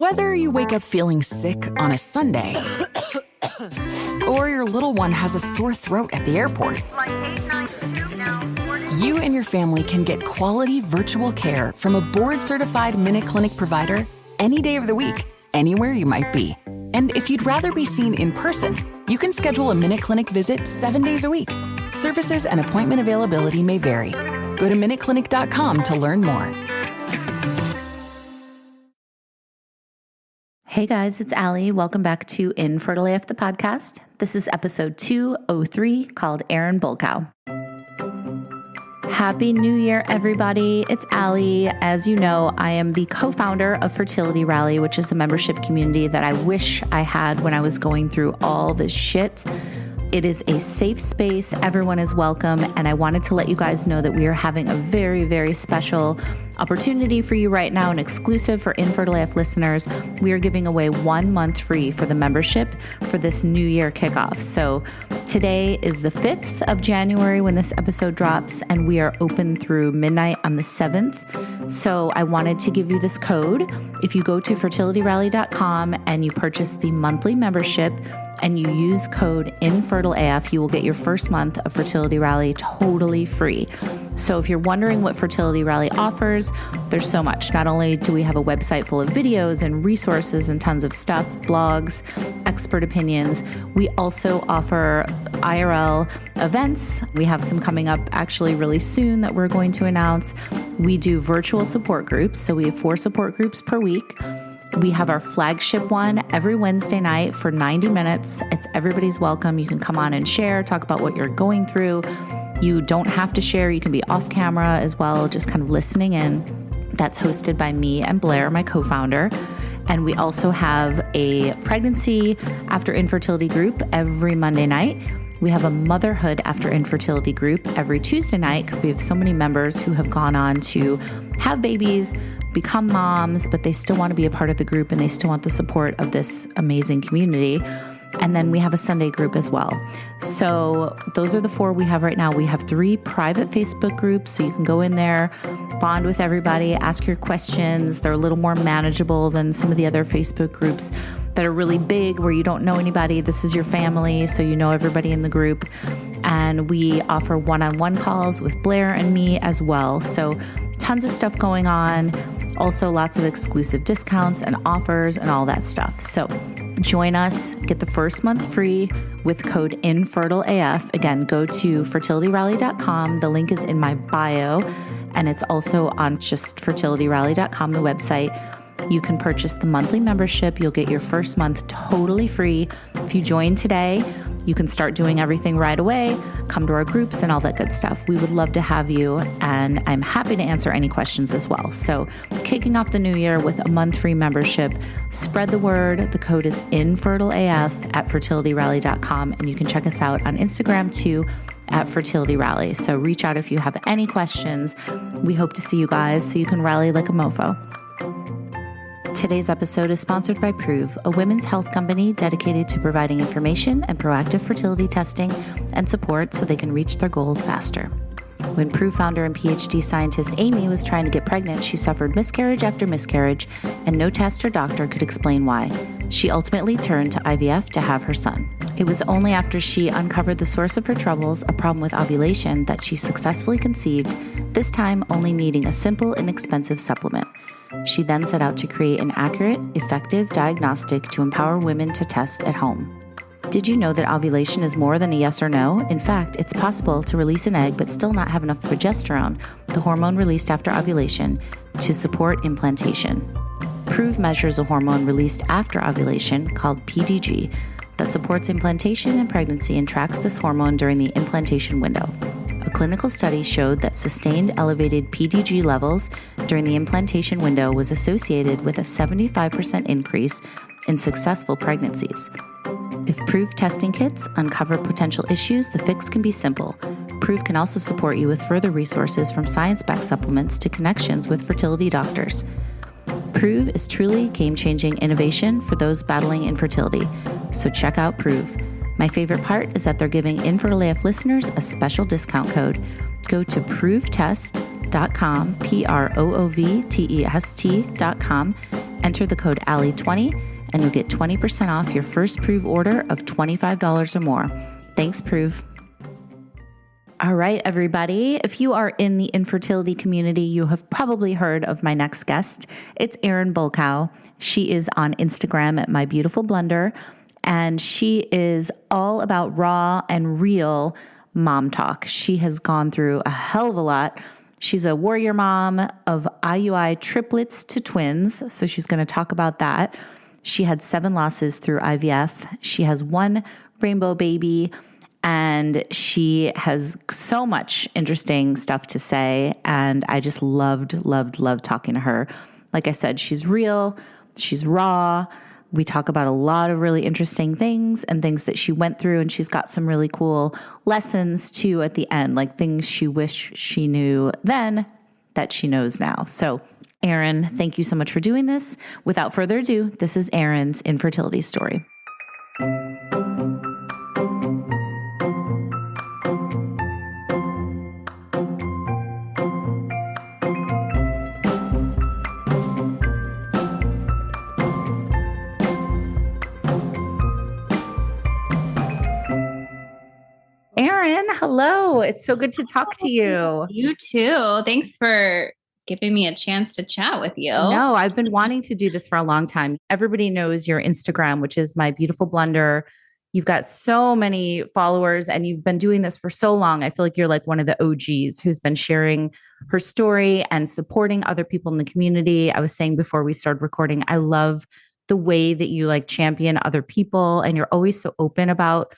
Whether you wake up feeling sick on a Sunday or your little one has a sore throat at the airport, you and your family can get quality virtual care from a board-certified MinuteClinic provider any day of the week, anywhere you might be. And if you'd rather be seen in person, you can schedule a MinuteClinic visit 7 days a week. Services and appointment availability may vary. Go to MinuteClinic.com to learn more. Hey guys, it's Allie. Welcome back to Infertile AF, the podcast. This is episode 203 called Erin Bulcao. Happy New Year, everybody. It's Allie. As you know, I am the co-founder of Fertility Rally, which is the membership community that I wish I had when I was going through all this shit. It is a safe space. Everyone is welcome. And I wanted to let you guys know that we are having a very, very special opportunity for you right now, an exclusive for Infertile AF listeners. We are giving away 1 month free for the membership for this New Year kickoff. So today is the 5th of January when this episode drops, and we are open through midnight on the 7th. So I wanted to give you this code. If you go to fertilityrally.com and you purchase the monthly membership and you use code INFERTILEAF, you will get your first month of Fertility Rally totally free. So if you're wondering what Fertility Rally offers, there's so much. Not only do we have a website full of videos and resources and tons of stuff, blogs, expert opinions, we also offer IRL events. We have some coming up actually really soon that we're going to announce. We do virtual support groups. So we have 4 support groups per week. We have our flagship one every Wednesday night for 90 minutes. It's everybody's welcome. You can come on and share, talk about what you're going through. You don't have to share. You can be off camera as well, just kind of listening in. That's hosted by me and Blair, my co-founder. And we also have a pregnancy after infertility group every Monday night. We have a motherhood after infertility group every Tuesday night because we have so many members who have gone on to have babies, become moms, but they still want to be a part of the group and they still want the support of this amazing community. And then we have a Sunday group as well. So those are the 4 we have right now. We have 3 private Facebook groups, so you can go in there, bond with everybody, ask your questions. They're a little more manageable than some of the other Facebook groups that are really big where you don't know anybody. This is your family, so you know everybody in the group. And we offer one-on-one calls with Blair and me as well. So tons of stuff going on. Also lots of exclusive discounts and offers and all that stuff. So join us, get the first month free with code INFERTILEAF. Again, go to fertilityrally.com. The link is in my bio, and it's also on just fertilityrally.com, the website. You can purchase the monthly membership. You'll get your first month totally free. If you join today, you can start doing everything right away, come to our groups and all that good stuff. We would love to have you, and I'm happy to answer any questions as well. So kicking off the new year with a month free membership, spread the word. The code is INFERTILEAF at fertilityrally.com, and you can check us out on Instagram too at Fertility Rally. So reach out if you have any questions. We hope to see you guys so you can rally like a mofo. Today's episode is sponsored by Prove, a women's health company dedicated to providing information and proactive fertility testing and support so they can reach their goals faster. When Prove founder and PhD scientist Amy was trying to get pregnant, she suffered miscarriage after miscarriage, and no test or doctor could explain why. She ultimately turned to IVF to have her son. It was only after she uncovered the source of her troubles, a problem with ovulation, that she successfully conceived, this time only needing a simple, inexpensive supplement. She then set out to create an accurate, effective diagnostic to empower women to test at home. Did you know that ovulation is more than a yes or no? In fact, it's possible to release an egg but still not have enough progesterone, the hormone released after ovulation, to support implantation. Prove measures a hormone released after ovulation called PDG that supports implantation and pregnancy and tracks this hormone during the implantation window. A clinical study showed that sustained elevated PDG levels during the implantation window was associated with a 75% increase in successful pregnancies. If Prove testing kits uncover potential issues, the fix can be simple. Prove can also support you with further resources from science-backed supplements to connections with fertility doctors. Prove is truly game-changing innovation for those battling infertility, so check out Prove. My favorite part is that they're giving Infertile AF listeners a special discount code. Go to provetest.com, PROOVTEST.com, Enter the code Allie20 and you'll get 20% off your first Prove order of $25 or more. Thanks, Prove. All right, everybody. If you are in the infertility community, you have probably heard of my next guest. It's Erin Bulcao. She is on Instagram at My Beautiful Blender, and she is all about raw and real mom talk. She has gone through a hell of a lot. She's a warrior mom of IUI triplets to twins, so she's going to talk about that. She had 7 losses through IVF. She has 1 rainbow baby, and she has so much interesting stuff to say. And I just loved talking to her. Like I said, she's real, she's raw. We talk about a lot of really interesting things and things that she went through. And she's got some really cool lessons too at the end, like things she wished she knew then that she knows now. So Erin, thank you so much for doing this. Without further ado, this is Erin's infertility story. Erin, hello. It's so good to talk to you. You too. Thanks for giving me a chance to chat with you. No, I've been wanting to do this for a long time. Everybody knows your Instagram, which is My Beautiful Blender. You've got so many followers and you've been doing this for so long. I feel like you're like one of the OGs who's been sharing her story and supporting other people in the community. I was saying before we started recording, I love the way that you like champion other people and you're always so open about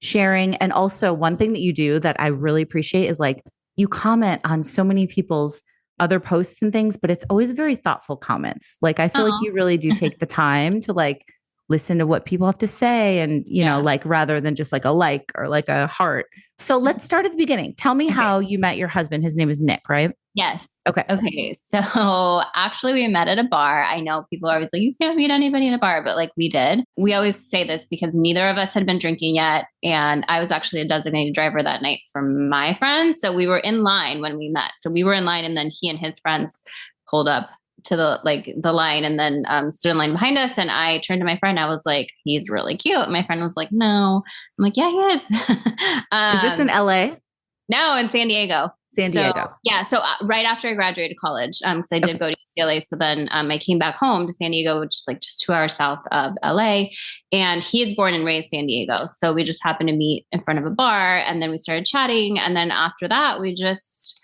sharing. And also one thing that you do that I really appreciate is like you comment on so many people's other posts and things, but it's always very thoughtful comments. Like I feel like you really do take the time to like listen to what people have to say and, you know, like rather than just like a like or like a heart. So let's start at the beginning. Tell me how you met your husband. His name is Nick, right? Yes. Okay. So actually we met at a bar. I know people are always like, you can't meet anybody in a bar, but like we did. We always say this because neither of us had been drinking yet. And I was actually a designated driver that night for my friend. So we were in line when we met. So we were in line and then he and his friends pulled up to the line and then stood in line behind us. And I turned to my friend. I was like, he's really cute. My friend was like, no. I'm like, yeah, he is. Is this in LA? No, in San Diego. So right after I graduated college, because I did go to UCLA. So then I came back home to San Diego, which is like just 2 hours south of LA. And he is born and raised San Diego. So we just happened to meet in front of a bar and then we started chatting. And then after that, we just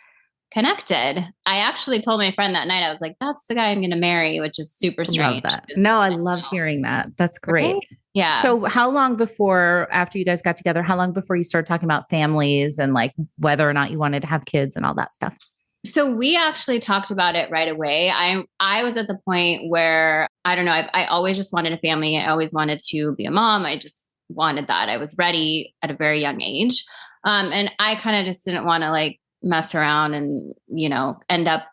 connected. I actually told my friend that night, I was like, that's the guy I'm going to marry, which is super strange. Love that. No, I love hearing that. That's great. Right? Yeah. So how long before, after you guys got together, how long before you started talking about families and like whether or not you wanted to have kids and all that stuff? So we actually talked about it right away. I was at the point where, I don't know, I always just wanted a family. I always wanted to be a mom. I just wanted that. I was ready at a very young age. And I kind of just didn't want to like mess around and, you know, end up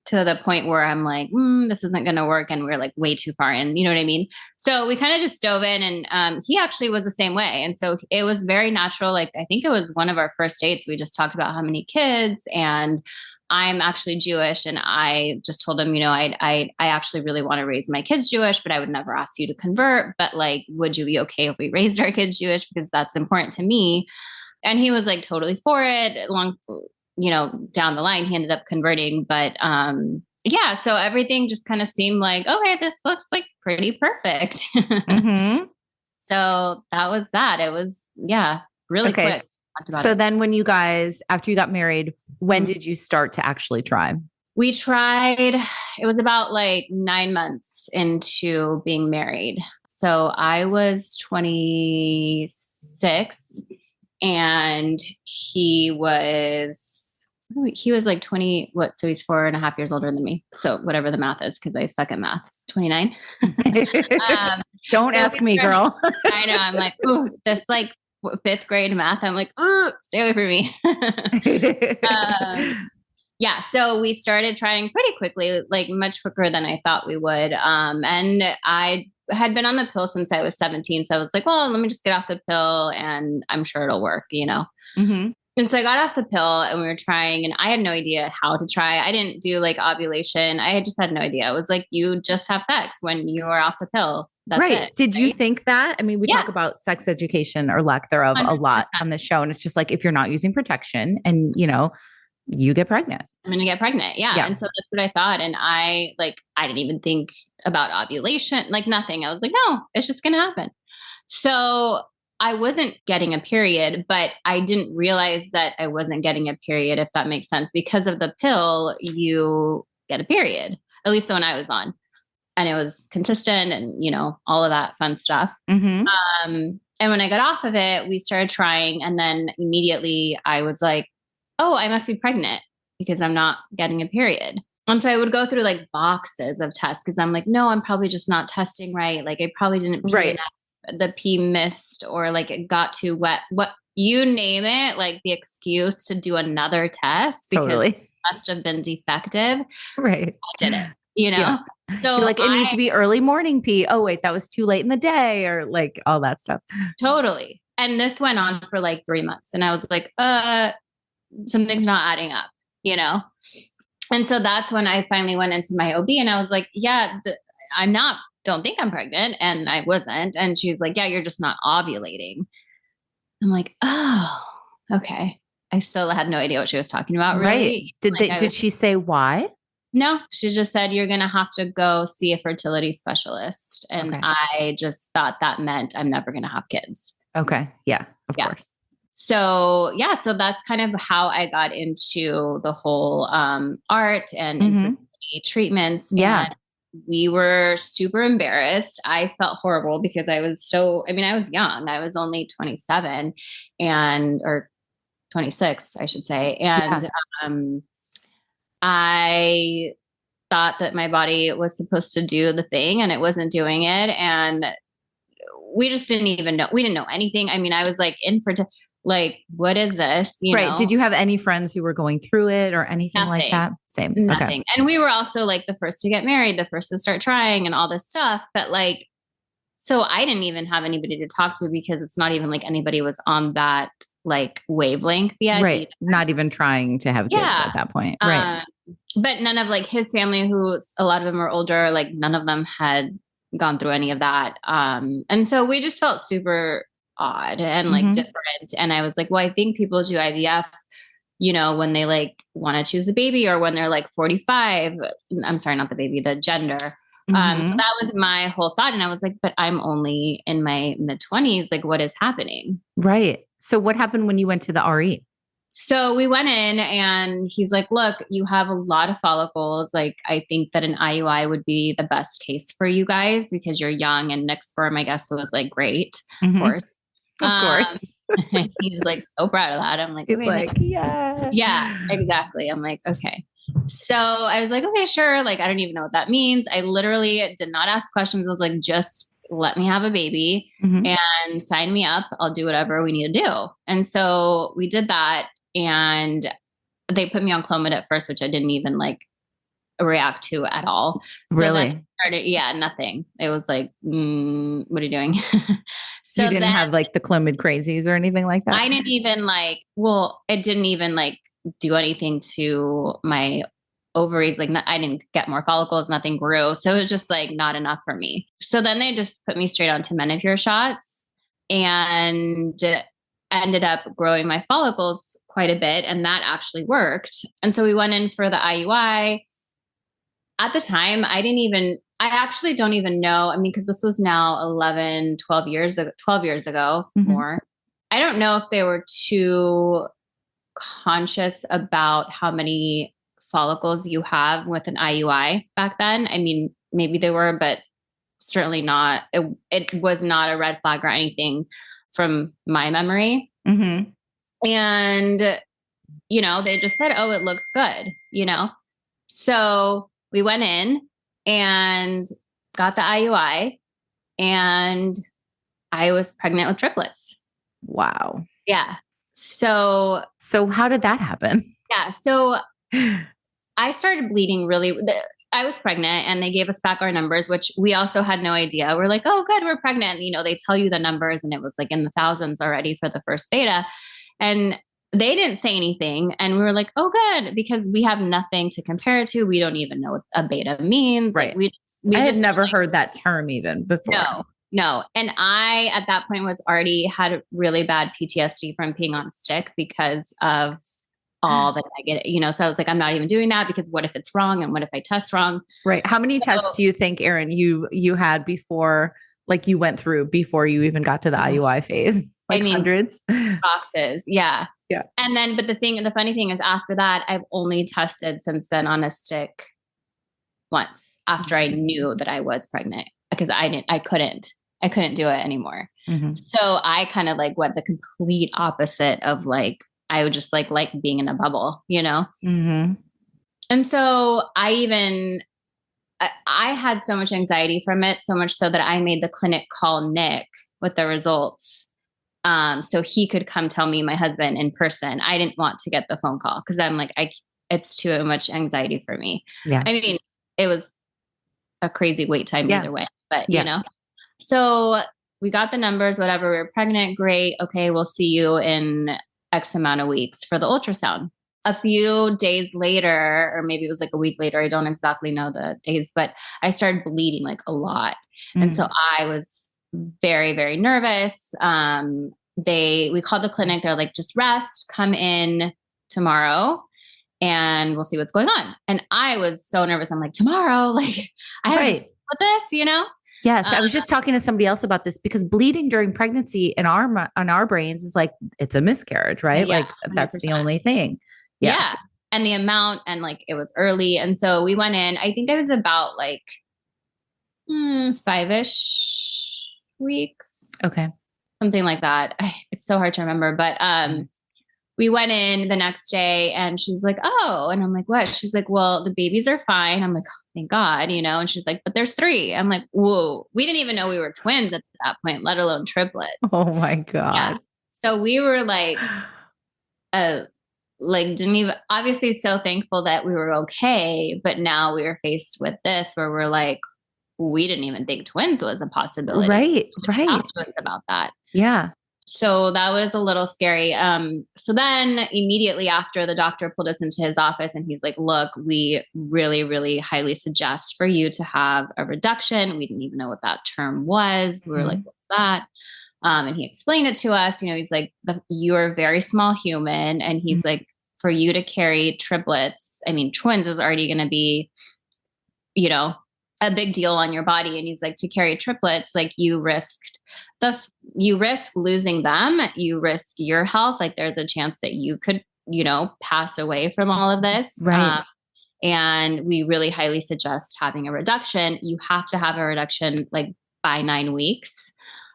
to the point where I'm like, this isn't going to work. And we're like way too far in, you know what I mean? So we kind of just dove in and he actually was the same way. And so it was very natural. Like, I think it was one of our first dates. We just talked about how many kids and I'm actually Jewish. And I just told him, you know, I actually really want to raise my kids Jewish, but I would never ask you to convert. But like, would you be okay if we raised our kids Jewish? Because that's important to me. And he was like totally for it. You know, down the line, he ended up converting. But yeah, so everything just kind of seemed like, okay, this looks like pretty perfect. So that was that. It was, really quick. So then when you guys, after you got married, when did you start to actually try? We tried, it was about like 9 months into being married. So I was 26 and he was like 20, so he's 4.5 years older than me. So whatever the math is, because I suck at math, 29. Don't ask me, girl. I know. I'm like, ooh, this like 5th grade math. I'm like, ooh, stay away from me. Yeah. So we started trying pretty quickly, like much quicker than I thought we would. And I had been on the pill since I was 17. So I was like, well, let me just get off the pill and I'm sure it'll work, you know? And so I got off the pill and we were trying, and I had no idea how to try. I didn't do like ovulation. I had just had no idea. It was like, you just have sex when you are off the pill. That's Right. it. Did you Right? think that? I mean, we Yeah. talk about sex education or lack thereof a 100%. lot on this show. And it's just like, if you're not using protection and, you get pregnant. I'm going to get pregnant. Yeah. And so that's what I thought. And I didn't even think about ovulation, like nothing. I was like, no, it's just going to happen. So I wasn't getting a period, but I didn't realize that I wasn't getting a period, if that makes sense. Because of the pill, you get a period, at least the one I was on. And it was consistent and, all of that fun stuff. Mm-hmm. And when I got off of it, we started trying. And then immediately I was like, oh, I must be pregnant because I'm not getting a period. And so I would go through like boxes of tests because I'm like, no, I'm probably just not testing right. Like I probably didn't pee enough. The pee missed, or like it got too wet. What you name it, like the excuse to do another test because it must have been defective. Right. I did it, Yeah. So you're like, it needs to be early morning pee. Oh, wait, that was too late in the day, or like all that stuff. Totally. And this went on for like 3 months. And I was like, something's not adding up, And so that's when I finally went into my OB and I was like, yeah, don't think I'm pregnant. And I wasn't. And she's like, yeah, you're just not ovulating. I'm like, oh, okay. I still had no idea what she was talking about. Really. Right. Did she say why? No, she just said, you're going to have to go see a fertility specialist. And I just thought that meant I'm never going to have kids. Okay. Yeah, of course. So, so that's kind of how I got into the whole art and infertility treatments. Yeah. And we were super embarrassed. I felt horrible because I was young. I was only 27 or 26, I should say. And I thought that my body was supposed to do the thing and it wasn't doing it. And we just didn't even know. We didn't know anything. I mean, I was like infertile. Like, what is this? You know? Did you have any friends who were going through it or anything like that? Same. Nothing. Okay. And we were also like the first to get married, the first to start trying and all this stuff. But like, so I didn't even have anybody to talk to because it's not even like anybody was on that like wavelength yet. Right. Not even trying to have kids at that point. Right. But none of like his family, who a lot of them are older, like none of them had gone through any of that. And so we just felt super odd and like different. And I was like, well, I think people do IVF, when they like want to choose the baby or when they're like 45. I'm sorry, not the baby, the gender. So that was my whole thought. And I was like, but I'm only in my mid-20s. Like, what is happening? Right. So what happened when you went to the RE? So we went in and he's like, look, you have a lot of follicles. Like, I think that an IUI would be the best case for you guys because you're young, and next sperm, I guess, was like, great. Of course. Of course. He's like so proud of that. I'm like, he's like, yeah. Yeah, exactly. I'm like, okay. So I was like, okay, sure. Like, I don't even know what that means. I literally did not ask questions. I was like, just let me have a baby and sign me up. I'll do whatever we need to do. And so we did that. And they put me on Clomid at first, which I didn't even like react to at all. So really? Nothing. It was like, what are you doing? So you didn't have like the Clomid crazies or anything like that? I didn't even it didn't even like do anything to my ovaries. Like I didn't get more follicles, nothing grew. So it was just like not enough for me. So then they just put me straight onto Menopur shots and ended up growing my follicles quite a bit. And that actually worked. And so we went in for the IUI. At the time, I actually don't even know. I mean, because this was now 12 years ago, more. I don't know if they were too conscious about how many follicles you have with an IUI back then. I mean, maybe they were, but certainly not. It was not a red flag or anything from my memory. And, they just said, oh, it looks good, So we went in and got the IUI and I was pregnant with triplets. Wow. Yeah. So how did that happen? Yeah. So I started bleeding I was pregnant and they gave us back our numbers, which we also had no idea. We're like, oh, good, we're pregnant. They tell you the numbers and it was like in the thousands already for the first beta. And they didn't say anything. And we were like, oh, good, because we have nothing to compare it to. We don't even know what a beta means. Right. Like we I had just never heard that term even before. No. And I, at that point, was already had really bad PTSD from being on stick because of all the negative, so I was like, I'm not even doing that because what if it's wrong? And what if I test wrong? Right. How many tests do you think, Erin, you had before, like you went through before you even got to the IUI phase? Like hundreds? Boxes. Yeah. Yeah. And then, but the funny thing is after that, I've only tested since then on a stick once after I knew that I was pregnant because I couldn't do it anymore. Mm-hmm. So I kind of like went the complete opposite of like, I would just like being in a bubble, Mm-hmm. And so I had so much anxiety from it, so much so that I made the clinic call Nick with the results. So he could come tell me, my husband, in person. I didn't want to get the phone call because I'm like, it's too much anxiety for me. Yeah. I mean, it was a crazy wait time either way, but so we got the numbers, whatever. We were pregnant. Great. Okay. We'll see you in X amount of weeks for the ultrasound. A few days later, or maybe it was like a week later, I don't exactly know the days, but I started bleeding like a lot. And so I was very, very nervous. We called the clinic. They're like, just rest, come in tomorrow and we'll see what's going on. And I was so nervous. I'm like, tomorrow, like I have to deal with this, Yes. I was just talking to somebody else about this because bleeding during pregnancy in our brains is like, it's a miscarriage, right? Yeah, like 100%. That's the only thing. Yeah. And the amount, and like, it was early. And so we went in, I think it was about like 5-ish weeks. Okay. Something like that. It's so hard to remember, but, we went in the next day and she's like, oh, and I'm like, what? She's like, well, the babies are fine. I'm like, oh, thank God, and she's like, but there's 3. I'm like, whoa, we didn't even know we were twins at that point, let alone triplets. Oh my God. Yeah. So we were like, didn't even, obviously so thankful that we were okay. But now we were faced with this where we're like, we didn't even think twins was a possibility. Right. Talk to us about that. Yeah. So that was a little scary. So then immediately after, the doctor pulled us into his office and he's like, look, we really, really highly suggest for you to have a reduction. We didn't even know what that term was. We were like, what's that? And he explained it to us. He's like, you're a very small human. And he's like, for you to carry triplets, I mean, twins is already going to be, a big deal on your body. And he's like, to carry triplets, like you risk losing them. You risk your health. Like there's a chance that you could, pass away from all of this. Right. And we really highly suggest having a reduction. You have to have a reduction like by 9 weeks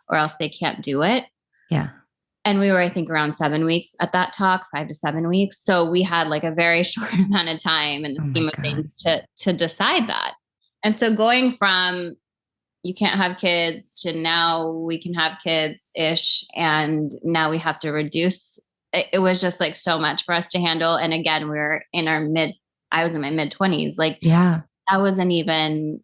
or else they can't do it. Yeah. And we were, I think, around 7 weeks at that talk, 5 to 7 weeks. So we had like a very short amount of time in the scheme of things to decide that. And so going from you can't have kids to now we can have kids-ish, and now we have to reduce. It was just like so much for us to handle. And again, we're in I was in my mid-20s. Like, that wasn't even,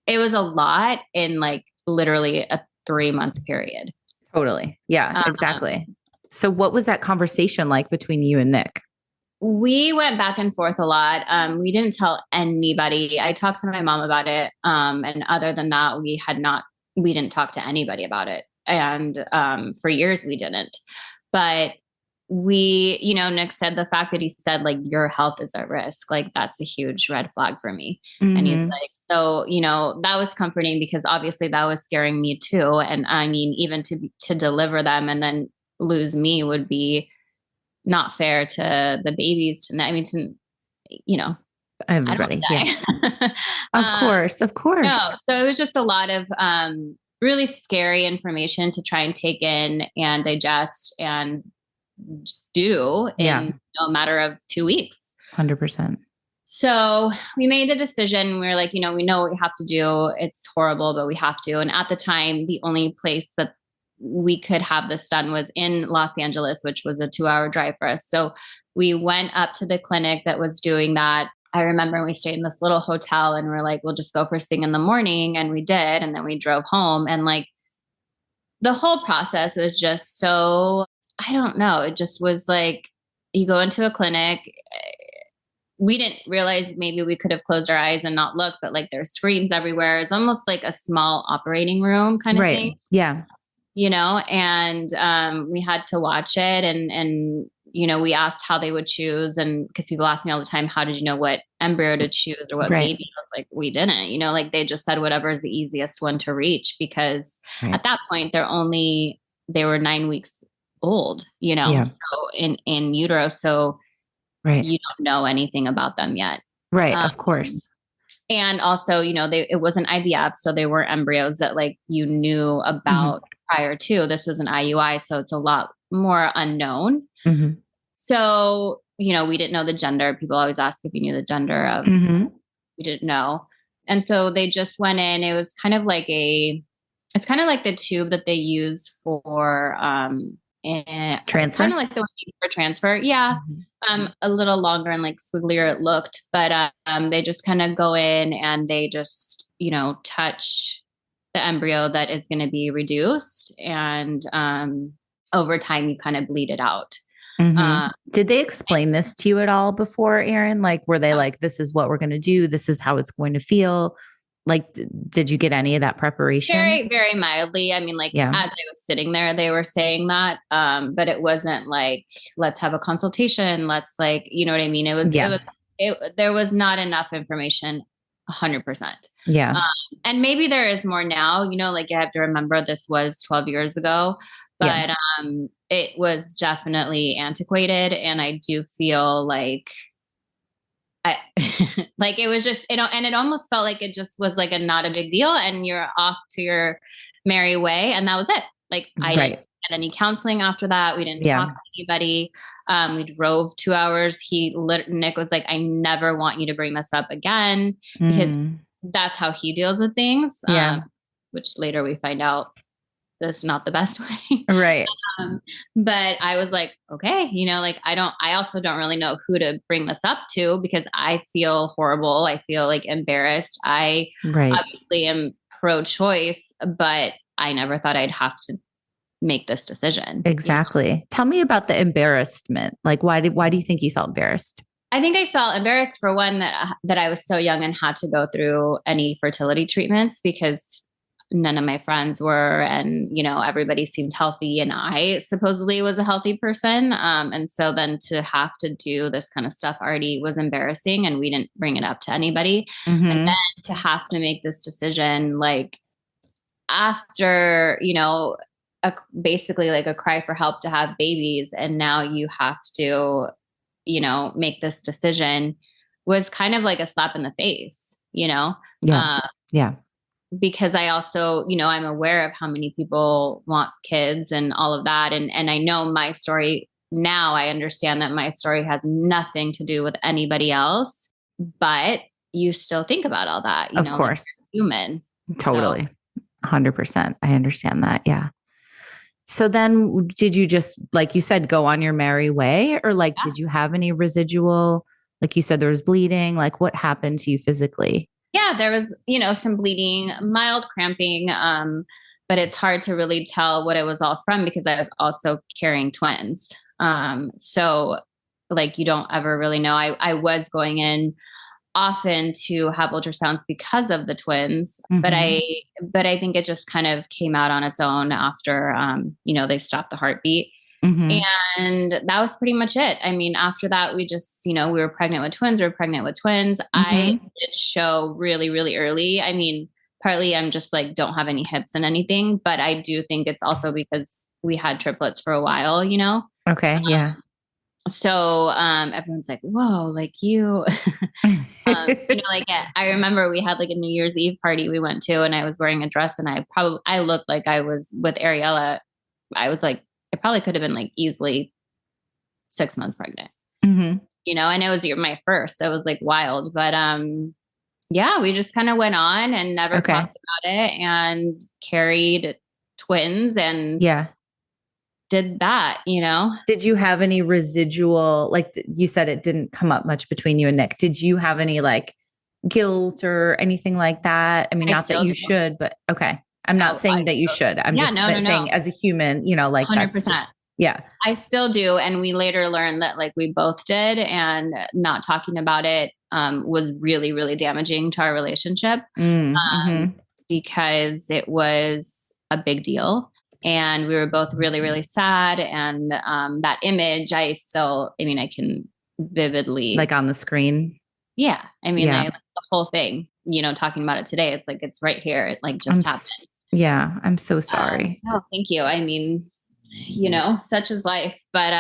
it was a lot in like literally a 3-month period. Totally. Yeah, exactly. So what was that conversation like between you and Nick? We went back and forth a lot. We didn't tell anybody. I talked to my mom about it. And other than that, we didn't talk to anybody about it. And for years we didn't. But Nick said the fact that he said like, your health is at risk, like that's a huge red flag for me. Mm-hmm. And he's like, so, that was comforting because obviously that was scaring me too. And I mean, even to deliver them and then lose me would be not fair to the babies everybody. Yeah. Of course. No, so it was just a lot of really scary information to try and take in and digest and do in a matter of 2 weeks. 100%. So we made the decision. We were like, we know what we have to do. It's horrible, but we have to. And at the time, the only place that we could have this done was in Los Angeles, which was a 2-hour drive for us. So we went up to the clinic that was doing that. I remember we stayed in this little hotel and we're like, we'll just go first thing in the morning. And we did. And then we drove home. And like the whole process was just so, I don't know. It just was like you go into a clinic. We didn't realize maybe we could have closed our eyes and not look, but like there's screens everywhere. It's almost like a small operating room kind of thing. Yeah. And we had to watch it and, we asked how they would choose. And cause people ask me all the time, how did you know what embryo to choose or what baby? I was like, we didn't, like they just said, whatever is the easiest one to reach, because at that point they were 9 weeks old, so in utero. So you don't know anything about them yet. Right. Of course. And also, it wasn't IVF. So they were embryos that like you knew about prior to. This was an IUI. So it's a lot more unknown. So, we didn't know the gender. People always ask if you knew the gender of, we didn't know. And so they just went in. It was kind of like it's kind of like the tube that they use for, transfer, kind of like the one for transfer. Yeah. A little longer and like swigglier it looked, but, they just kind of go in and they just, touch the embryo that is going to be reduced. And, over time you kind of bleed it out. Did they explain this to you at all before, Erin? Like, were they like, this is what we're going to do. This is how it's going to feel. Like, did you get any of that preparation? Very, very mildly. I mean, as I was sitting there, they were saying that, but it wasn't like, let's have a consultation. Let's you know what I mean? There was not enough information 100%. Yeah. And maybe there is more now, you have to remember this was 12 years ago, but, it was definitely antiquated. And I do feel like it was just, and it almost felt like it just was like not a big deal and you're off to your merry way. And that was it. Like I didn't get any counseling after that. We didn't talk to anybody. We drove 2 hours. Nick was like, I never want you to bring this up again, because that's how he deals with things. Which later we find out that's not the best way. Right. But I was like, okay, I also don't really know who to bring this up to, because I feel horrible. I feel like embarrassed. I obviously am pro-choice, but I never thought I'd have to make this decision. Exactly. Tell me about the embarrassment. Like, why do you think you felt embarrassed? I think I felt embarrassed for one that I was so young and had to go through any fertility treatments, because none of my friends were, and, everybody seemed healthy and I supposedly was a healthy person. And so then to have to do this kind of stuff already was embarrassing, and we didn't bring it up to anybody. And then to have to make this decision, like after, basically like a cry for help to have babies. And now you have to, make this decision, was kind of like a slap in the face, Yeah. Because I also, I'm aware of how many people want kids and all of that. And I know my story now. I understand that my story has nothing to do with anybody else, but you still think about all that, of course, like you're human. Totally. 100%. I understand that. Yeah. So then did you just, like you said, go on your merry way, or did you have any residual, like you said, there was bleeding, like what happened to you physically? Yeah, there was, some bleeding, mild cramping, but it's hard to really tell what it was all from, because I was also carrying twins. So you don't ever really know. I was going in often to have ultrasounds because of the twins, but I think it just kind of came out on its own after, they stopped the heartbeat. And that was pretty much it. I mean, after that, we just, we were pregnant with twins. I did show really, really early. I mean, partly I'm just don't have any hips and anything, but I do think it's also because we had triplets for a while, Okay. Yeah. So, everyone's like, whoa, you, I remember we had a New Year's Eve party we went to, and I was wearing a dress, and I looked like I was with Ariella. I was I probably could have been easily 6 months pregnant, and it was my first, so it was wild, but, yeah, we just kind of went on and never talked about it, and carried twins and did that, Did you have any residual, you said it didn't come up much between you and Nick. Did you have any guilt or anything like that? I mean, not that you should, but okay. I'm not saying that you should. I'm just saying as a human, 100%. Yeah. I still do. And we later learned that like we both did, and not talking about it was really, really damaging to our relationship Mm-hmm. because it was a big deal. And we were both really, really sad. And that image, I mean, I can vividly. Like on the screen. Yeah. I mean, Yeah. like the whole thing, talking about it today, it's like, it's right here. It like just happened. Yeah. I'm so sorry. Oh, thank you. I mean, such is life. But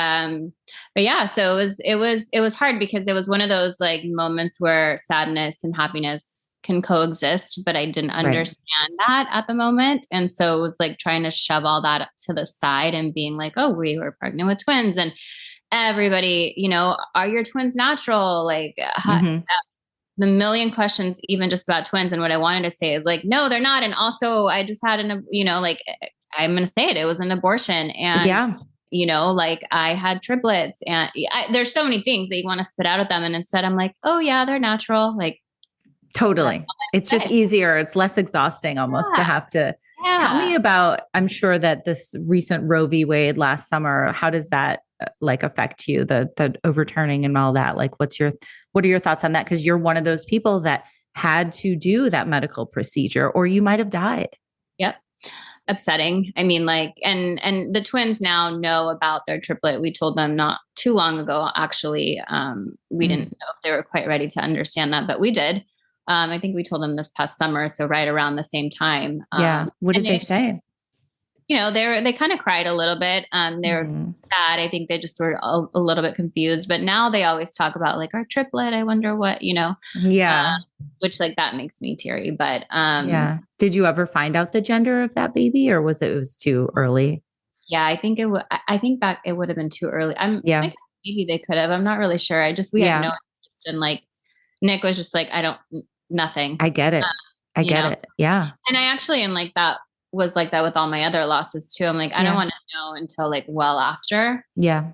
yeah, so it was hard because it was one of those like moments where sadness and happiness can coexist, but I didn't understand that at the moment. And so it was like trying to shove all that to the side and being like, oh, we were pregnant with twins, and everybody, are your twins natural? Like the million questions, even just about twins. And what I wanted to say is like, no, they're not. And also I just had like, I'm going to say it was an abortion. And, like I had triplets, and there's so many things that you want to spit out at them. And instead I'm like, oh yeah, they're natural. Like, totally. It's just easier. It's less exhausting almost to have to tell me about, I'm sure that this recent Roe v. Wade last summer, how does that like affect you, the overturning and all that? Like, what are your thoughts on that? Cause you're one of those people that had to do that medical procedure, or you might've died. Yep. Upsetting. I mean, like, and the twins now know about their triplet. We told them not too long ago, actually. We didn't know if they were quite ready to understand that, but we did. I think we told them this past summer. So right around the same time. What did they say? They kind of cried a little bit. They were sad. I think they just were a little bit confused, but now they always talk about like our triplet. I wonder what, which like that makes me teary, but, Did you ever find out the gender of that baby, or was it too early? Yeah, I think I think back, it would have been too early. Maybe they could have, I'm not really sure. We had no interest, and like, Nick was just like, nothing. I get it. I get it. Yeah. And I actually am like that. Was like that with all my other losses too. I'm like, I don't want to know until like well after. Yeah.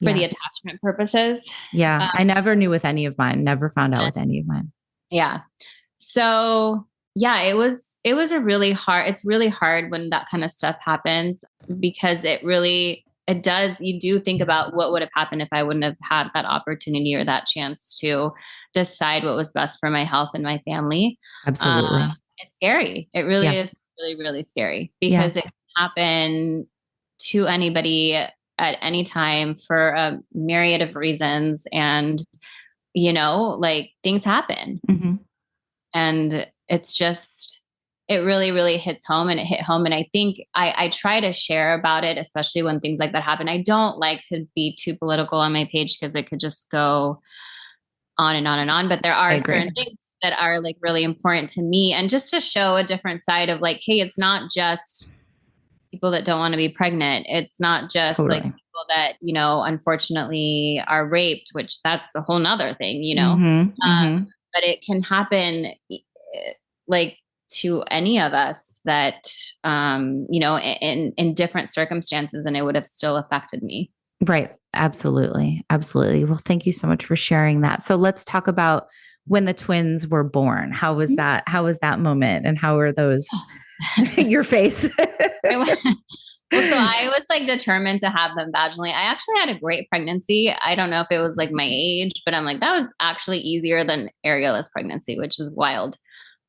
For the attachment purposes. Yeah. I never knew with any of mine. Never found out with any of mine. Yeah. So yeah, it was a really hard, it's really hard when that kind of stuff happens, because it does, you do think about what would have happened if I wouldn't have had that opportunity or that chance to decide what was best for my health and my family. Absolutely. It's scary. It really is really, really scary, because it can happen to anybody at any time for a myriad of reasons. And, like things happen. And it's just, it really, really hits home, and it hit home. And I think I try to share about it, especially when things like that happen. I don't like to be too political on my page, because it could just go on and on and on. But there are certain things that are like really important to me, and just to show a different side of like, hey, it's not just people that don't want to be pregnant. It's not just like people that, unfortunately are raped, which that's a whole nother thing, but it can happen like to any of us that, in different circumstances, and it would have still affected me. Right. Absolutely. Absolutely. Well, thank you so much for sharing that. So let's talk about when the twins were born. How was that? How was that moment? And how were those, your face? Well, so I was like determined to have them vaginally. I actually had a great pregnancy. I don't know if it was like my age, but I'm like, that was actually easier than areoless pregnancy, which is wild.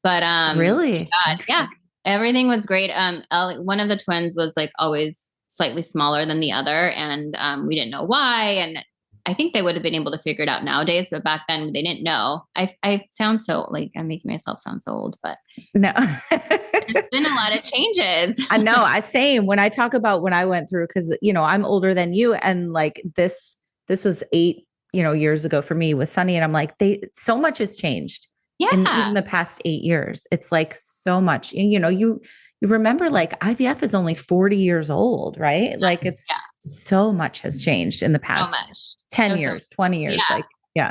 But really? Yeah, everything was great. One of the twins was like always slightly smaller than the other, and we didn't know why. And I think they would have been able to figure it out nowadays, but back then they didn't know. I sound so like I'm making myself sound so old, but no, there's been a lot of changes. I know. Same when I talk about when I went through, because I'm older than you, and like this was 8 years ago for me with Sunny, and I'm like, so much has changed. Yeah, in even the past 8 years, it's like so much. And you remember like IVF is only 40 years old, right? Yeah. Like it's so much has changed in the past 10 years, 20 years.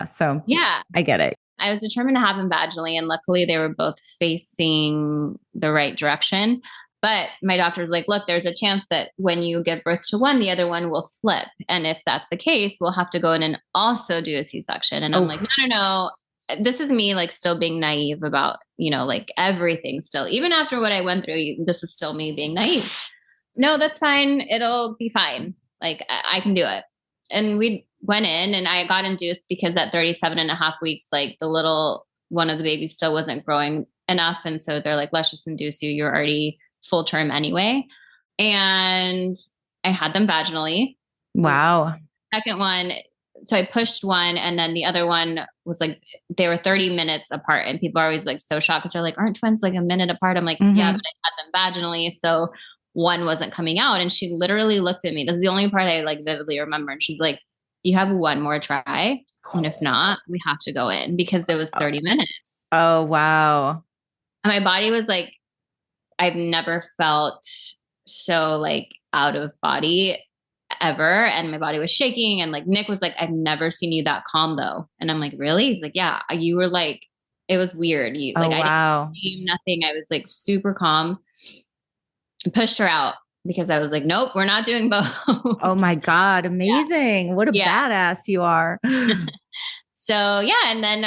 So I get it. I was determined to have them vaginally, and luckily they were both facing the right direction. But my doctor's like, look, there's a chance that when you give birth to one, the other one will flip. And if that's the case, we'll have to go in and also do a C-section. And I'm like, no. This is me like still being naive about, like everything still, even after what I went through, this is still me being naive. No, that's fine. It'll be fine. Like I can do it. And we went in and I got induced because at 37.5 weeks, like the little one of the babies still wasn't growing enough. And so they're like, let's just induce you. You're already full term anyway. And I had them vaginally. Wow. Second one. So I pushed one and then the other one was like, they were 30 minutes apart and people are always like so shocked because they're like, aren't twins like a minute apart? I'm like, yeah, but I had them vaginally. So one wasn't coming out. And she literally looked at me. This is the only part I like vividly remember. And she's like, you have one more try. And if not, we have to go in because it was 30 minutes. Oh, wow. And my body was like, I've never felt so like out of body ever. And my body was shaking. And like, Nick was like, I've never seen you that calm though. And I'm like, really? He's like, yeah, you were like, it was weird. You like, wow. I didn't scream, nothing. I was like super calm. I pushed her out because I was like, nope, we're not doing both. Oh my God. Amazing. Yeah. What a badass you are. So yeah. And then,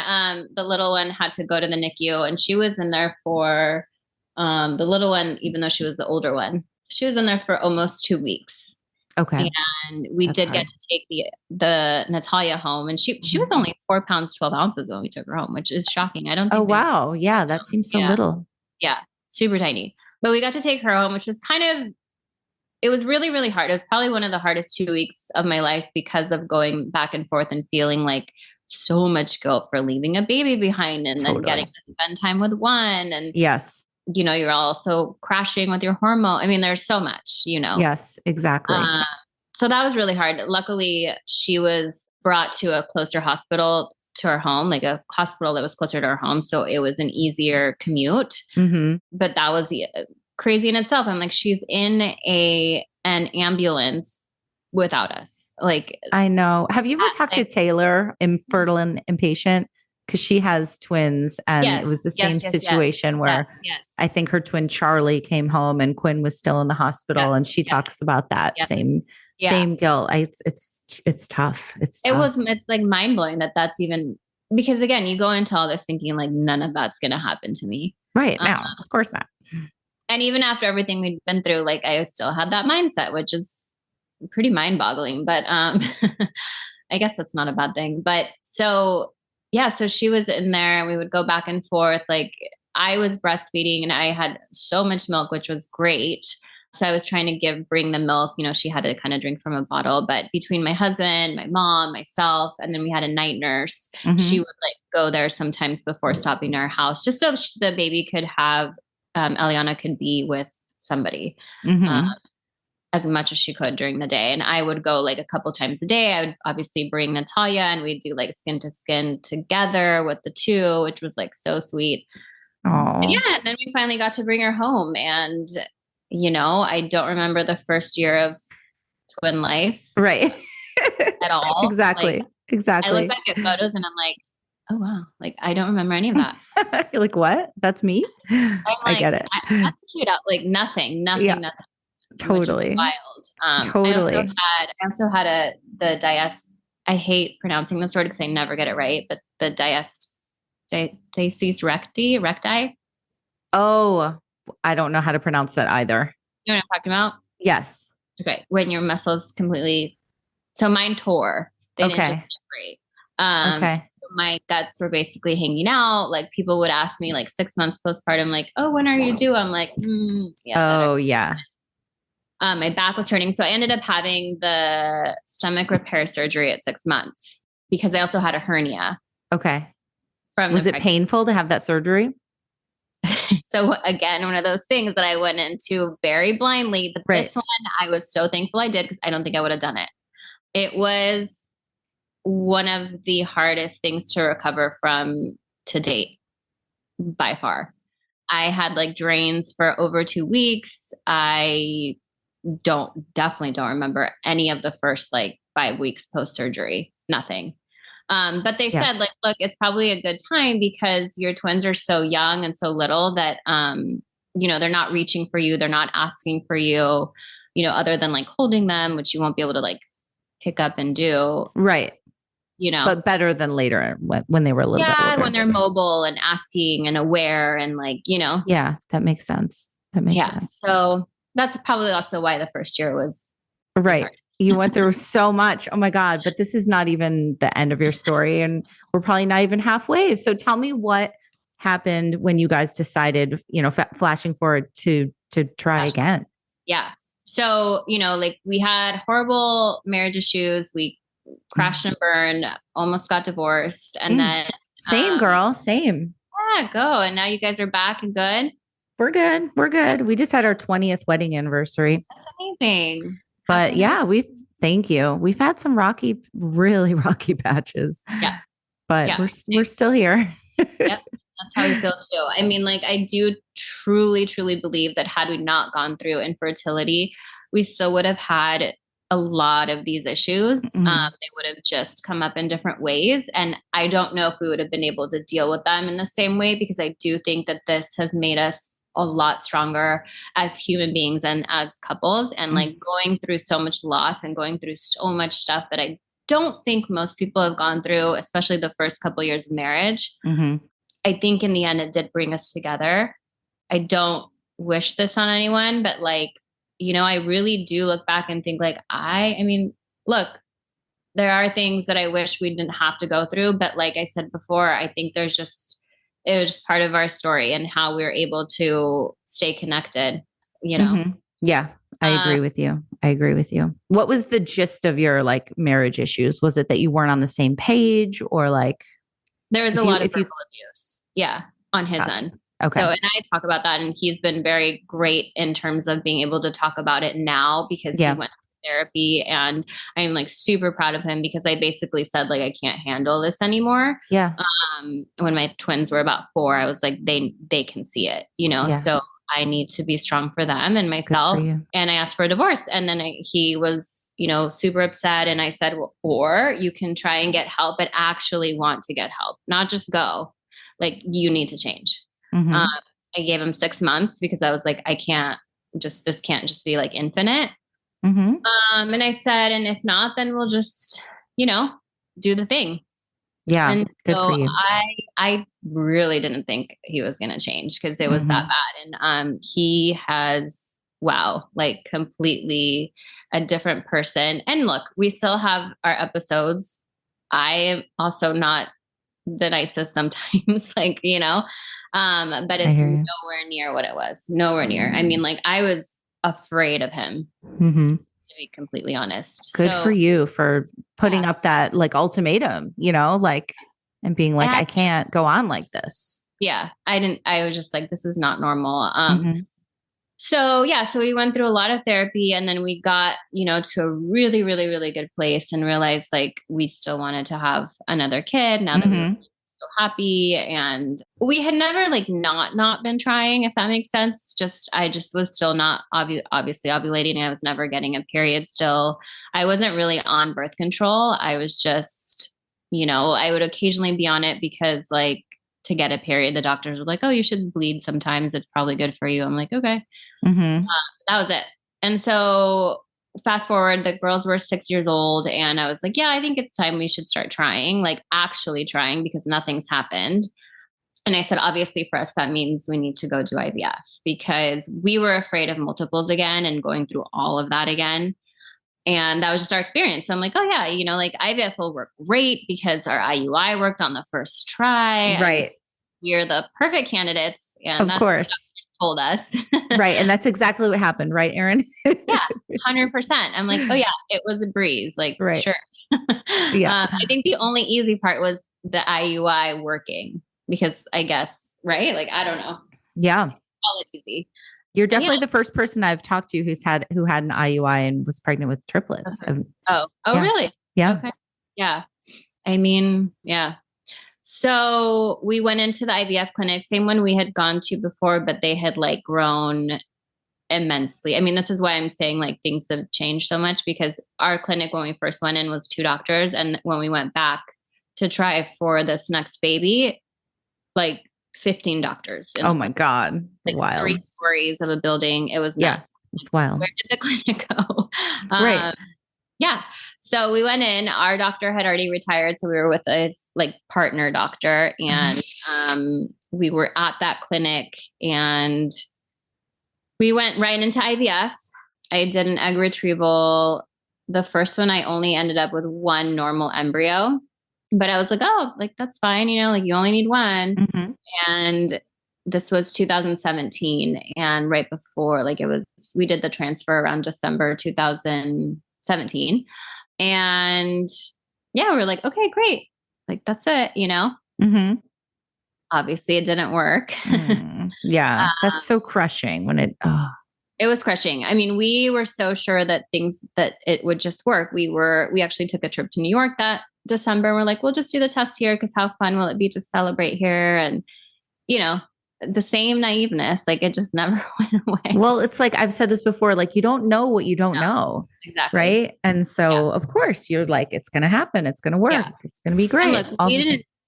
the little one had to go to the NICU and she was in there for, the little one, even though she was the older one, she was in there for almost 2 weeks. Okay. And we did get to take the Natalia home and she was only 4 pounds, 12 ounces when we took her home, which is shocking. I don't think. Oh, wow. Yeah. That seems so little. Yeah. Super tiny. But we got to take her home, which was it was really, really hard. It was probably one of the hardest 2 weeks of my life because of going back and forth and feeling like so much guilt for leaving a baby behind and then getting to spend time with one. And yes, you know, you're also crashing with your hormone. I mean, there's so much, you know. Yes, exactly. So that was really hard. Luckily, she was brought to a closer hospital to our home, like a hospital that was closer to our home. So it was an easier commute. But that was crazy in itself. I'm like, she's in an ambulance without us. Like, I know. Have you ever talked to Taylor, infertile and impatient? Because she has twins and it was the same situation where I think her twin Charlie came home and Quinn was still in the hospital and she talks about that same guilt. It's tough. It's like mind blowing that's even, because again, you go into all this thinking like none of that's going to happen to me. Right. No, of course not. And even after everything we'd been through, like I still had that mindset, which is pretty mind boggling, but I guess that's not a bad thing. But so she was in there and we would go back and forth. Like I was breastfeeding and I had so much milk, which was great. So I was trying to bring the milk, you know, she had to kind of drink from a bottle, but between my husband, my mom, myself, and then we had a night nurse, she would like go there sometimes before stopping to our house, just so the baby could have, Eliana could be with somebody. As much as she could during the day. And I would go like a couple times a day. I would obviously bring Natalia and we'd do like skin to skin together with the two, which was like so sweet. And and then we finally got to bring her home. And, you know, I don't remember the first year of twin life. Right. At all. Exactly. Like, exactly. I look back at photos and I'm like, oh, wow. Like, I don't remember any of that. You're like, what? That's me? Like, I get it. That's cute out. Like nothing. Totally. Wild. Totally. I also had the I hate pronouncing this word because I never get it right, but the diastasis recti. Oh, I don't know how to pronounce that either. You know what I'm talking about? Yes. Okay. When your muscles completely, so mine tore. They didn't just separate. So my guts were basically hanging out. Like people would ask me like 6 months postpartum, like, oh, when are you due? I'm like, yeah. My back was turning. So I ended up having the stomach repair surgery at 6 months because I also had a hernia. Okay. Was it painful to have that surgery? So again, one of those things that I went into very blindly, but this one I was so thankful I did because I don't think I would have done it. It was one of the hardest things to recover from to date by far. I had like drains for over 2 weeks. I definitely don't remember any of the first like 5 weeks post-surgery, nothing. But they said like, look, it's probably a good time because your twins are so young and so little that, you know, they're not reaching for you. They're not asking for you, you know, other than like holding them, which you won't be able to like pick up and do. Right. You know, but better than later when they were a little bit older. When they're mobile and asking and aware and like, you know. Yeah, that makes sense. That makes sense. So that's probably also why the first year was right. hard. You went through so much. Oh my God. But this is not even the end of your story. And we're probably not even halfway. So tell me what happened when you guys decided, flashing forward to try again. Yeah. So, like we had horrible marriage issues. We crashed and burned, almost got divorced. And then same girl, same. Yeah, go. And now you guys are back and good. We're good. We're good. We just had our 20th wedding anniversary. That's amazing. But thank you. We've had some really rocky patches. Yeah. But we're still here. Yep. That's how we feel too. I mean, like I do truly, truly believe that had we not gone through infertility, we still would have had a lot of these issues. They would have just come up in different ways. And I don't know if we would have been able to deal with them in the same way, because I do think that this has made us a lot stronger as human beings and as couples, and like going through so much loss and going through so much stuff that I don't think most people have gone through, especially the first couple of years of marriage. I think in the end, it did bring us together. I don't wish this on anyone, but like, I really do look back and think like, I mean, look, there are things that I wish we didn't have to go through. But like I said before, I think it was just part of our story and how we were able to stay connected, Yeah, I agree with you. What was the gist of your like marriage issues? Was it that you weren't on the same page, or like there was a lot of verbal abuse? Yeah, on his end. Okay. So, and I talk about that, and he's been very great in terms of being able to talk about it now, because he went to therapy, and I'm like super proud of him, because I basically said like, I can't handle this anymore. Yeah. When my twins were about 4, I was like, they can see it, so I need to be strong for them and myself. And I asked for a divorce, and then he was, super upset. And I said, well, or you can try and get help, but actually want to get help, not just go, like, you need to change. I gave him 6 months, because I was like, this can't just be like infinite. And I said, and if not, then we'll just, do the thing. Yeah. And good so for you. I really didn't think he was going to change, because it was that bad. And he has, like completely a different person. And look, we still have our episodes. I am also not the nicest sometimes, like, but it's nowhere near what it was. Nowhere near. I mean, like, I was afraid of him, to be completely honest. Good for you for putting up that like ultimatum, like, and being like, I can't go on like this. Yeah. I was just like, this is not normal. So we went through a lot of therapy, and then we got, to a really, really, really good place, and realized like we still wanted to have another kid now that we were so happy. And we had never like not been trying, if that makes sense. I just was still not obviously ovulating. I was never getting a period still. I wasn't really on birth control. I was just, I would occasionally be on it, because like, to get a period, the doctors were like, oh, you should bleed sometimes. It's probably good for you. I'm like, okay. That was it. And so fast forward, the girls were 6 years old, and I was like, yeah, I think it's time we should start trying, like actually trying, because nothing's happened. And I said, obviously for us, that means we need to go do IVF, because we were afraid of multiples again and going through all of that again. And that was just our experience. So I'm like, oh yeah, like IVF will work great, because our IUI worked on the first try. Right. We're the perfect candidates. And of that's course. What told us. Right. And that's exactly what happened. Right, Erin? Yeah. 100%. I'm like, oh yeah, it was a breeze. Like, right. Sure. I think the only easy part was the IUI working, because I guess, right? Like, I don't know. Yeah. All easy. You're definitely the first person I've talked to who had an IUI and was pregnant with triplets. Oh, really? Yeah. Okay. Yeah. I mean, yeah. So we went into the IVF clinic, same one we had gone to before, but they had like grown immensely. I mean, this is why I'm saying like things have changed so much, because our clinic when we first went in was 2 doctors. And when we went back to try for this next baby, like 15 doctors. Oh my God. Like wild. 3 stories of a building. It was nuts. It's wild. Where did the clinic go? Great. Yeah. So we went in, our doctor had already retired. So we were with a like partner doctor, and we were at that clinic, and we went right into IVF. I did an egg retrieval the first one, I only ended up with one normal embryo, but I was like, oh, like, that's fine. You know, like you only need one. Mm-hmm. And this was 2017. And right before, like we did the transfer around December 2017. And yeah, we were like, okay, great. Like, that's it, you know? Mm-hmm. Obviously it didn't work. Yeah. That's so crushing when It was crushing. I mean, we were so sure that it would just work. We actually took a trip to New York that December. We're like, we'll just do the test here because how fun will it be to celebrate here? And, you know, the same naiveness, like it just never went away. Well, it's like, I've said this before, like you don't know what you don't know. Exactly. Right. And so of course you're like, it's going to happen. It's going to work. Yeah. It's going to be great. And look,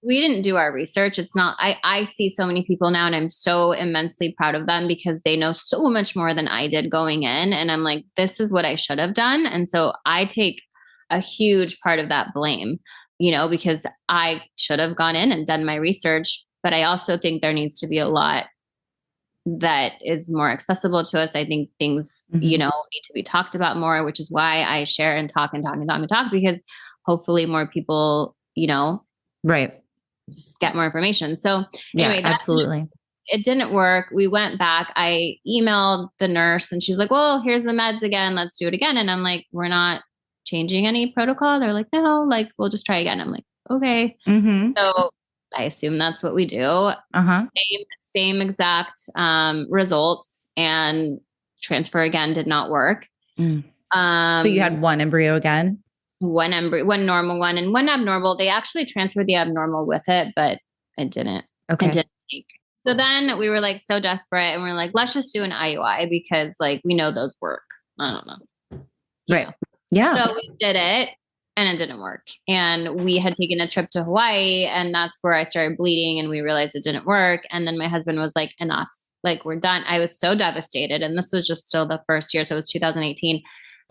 we didn't do our research. It's not, I see so many people now and I'm so immensely proud of them because they know so much more than I did going in. And I'm like, this is what I should have done. And so I take a huge part of that blame, you know, because I should have gone in and done my research. But I also think there needs to be a lot that is more accessible to us. I think things, you know, need to be talked about more, which is why I share and talk because hopefully more people, you know, right, get more information. So anyway, absolutely. It didn't work. We went back. I emailed the nurse and she's like, well, here's the meds again. Let's do it again. And I'm like, we're not changing any protocol. They're like, no, like, we'll just try again. I'm like, okay. So I assume that's what we do. Same exact results, and transfer again did not work. So you had one embryo again? One normal one and one abnormal. They actually transferred the abnormal with it, but it didn't. Okay. It didn't take. So then we were like so desperate and we're like, let's just do an IUI because like we know those work. I don't know. Right. Yeah. So we did it and it didn't work. And we had taken a trip to Hawaii and that's where I started bleeding and we realized it didn't work. And then my husband was like, enough, like we're done. I was so devastated. And this was just still the first year. So it was 2018.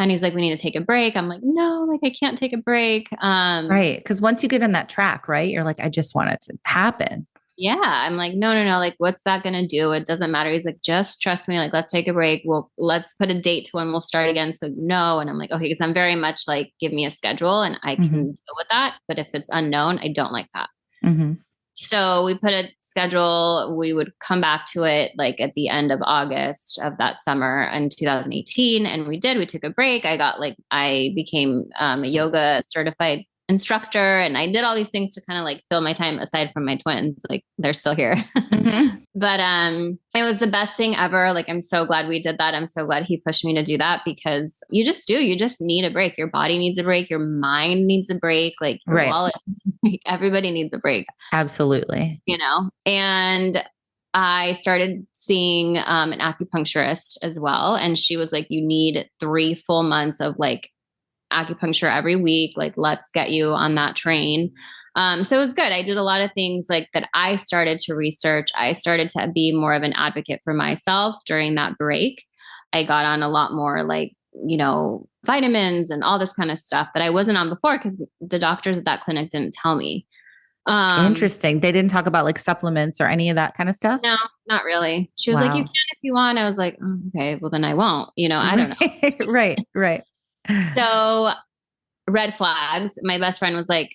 And he's like, we need to take a break. I'm like, no, like I can't take a break. Right. Because once you get in that track, right, you're like, I just want it to happen. Yeah. I'm like, no. Like, what's that going to do? It doesn't matter. He's like, just trust me. Like, let's take a break. Let's put a date to when we'll start again. So no. And I'm like, okay. Because I'm very much like, give me a schedule and I can deal with that. But if it's unknown, I don't like that. So we put a schedule. We would come back to it like at the end of August of that summer in 2018. And we took a break. I became a yoga certified instructor and I did all these things to kind of like fill my time aside from my twins. Like they're still here. But it was the best thing ever. Like I'm so glad we did that. I'm so glad he pushed me to do that because you just need a break. Your body needs a break. Your mind needs a break. Like your wallet, like, everybody needs a break. Absolutely. You know, and I started seeing an acupuncturist as well. And she was like, you need 3 full months of like acupuncture every week. Like, let's get you on that train. So it was good. I did a lot of things like that. I started to research. I started to be more of an advocate for myself during that break. I got on a lot more like, you know, vitamins and all this kind of stuff that I wasn't on before because the doctors at that clinic didn't tell me. Interesting. They didn't talk about like supplements or any of that kind of stuff? No, not really. She was like, you can if you want. I was like, oh, okay, well then I won't, you know, I don't know. Right. So red flags. My best friend was like,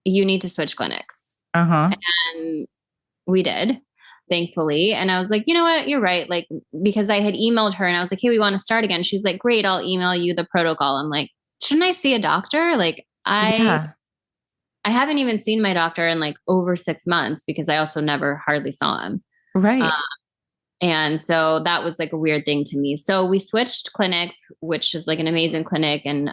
you need to switch clinics. And we did, thankfully. And I was like, you know what? You're right. Like, because I had emailed her and I was like, hey, we want to start again. She's like, great. I'll email you the protocol. I'm like, shouldn't I see a doctor? Like I haven't even seen my doctor in like over 6 months because I also never hardly saw him. Right. And so that was like a weird thing to me. So we switched clinics, which is like an amazing clinic. And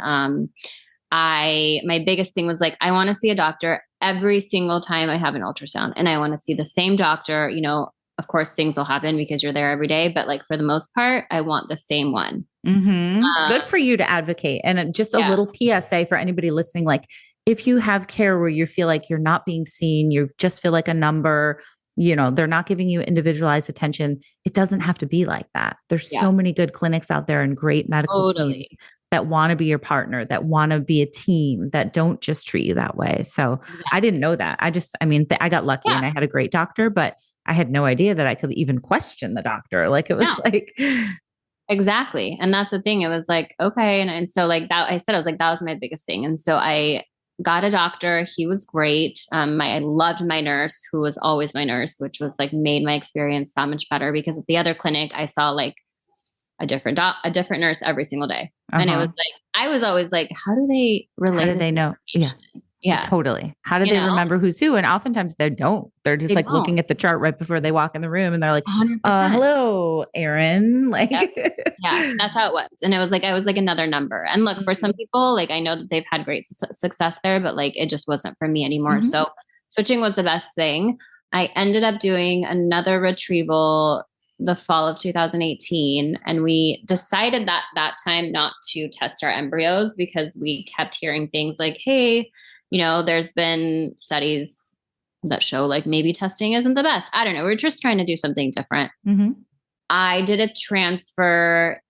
my biggest thing was like, I want to see a doctor every single time I have an ultrasound and I want to see the same doctor. You know, of course things will happen because you're there every day, but like for the most part, I want the same one. Good for you to advocate. And just a little PSA for anybody listening, like if you have care where you feel like you're not being seen, you just feel like a number, you know, they're not giving you individualized attention. It doesn't have to be like that. There's so many good clinics out there and great medical teams that want to be your partner, that want to be a team, that don't just treat you that way. So I didn't know that. I got lucky and I had a great doctor, but I had no idea that I could even question the doctor. Like it was Exactly. And that's the thing. It was like, okay. And so like that, I said, I was like, that was my biggest thing. And so I got a doctor. He was great. I loved my nurse, who was always my nurse, which was like made my experience that much better, because at the other clinic, I saw like a different nurse every single day. And it was like, I was always like, how do they relate? How do they know? Yeah. Yeah. Totally. How do they remember who's who? And oftentimes they don't. They're just like looking at the chart right before they walk in the room and they're like, 100%. Hello, Erin. Like, yeah, that's how it was. And it was like, I was like another number. And look, for some people, like I know that they've had great success there, but like it just wasn't for me anymore. So switching was the best thing. I ended up doing another retrieval the fall of 2018. And we decided that time not to test our embryos, because we kept hearing things like, hey, there's been studies that show like maybe testing isn't the best. I don't know. We're just trying to do something different. I did a transfer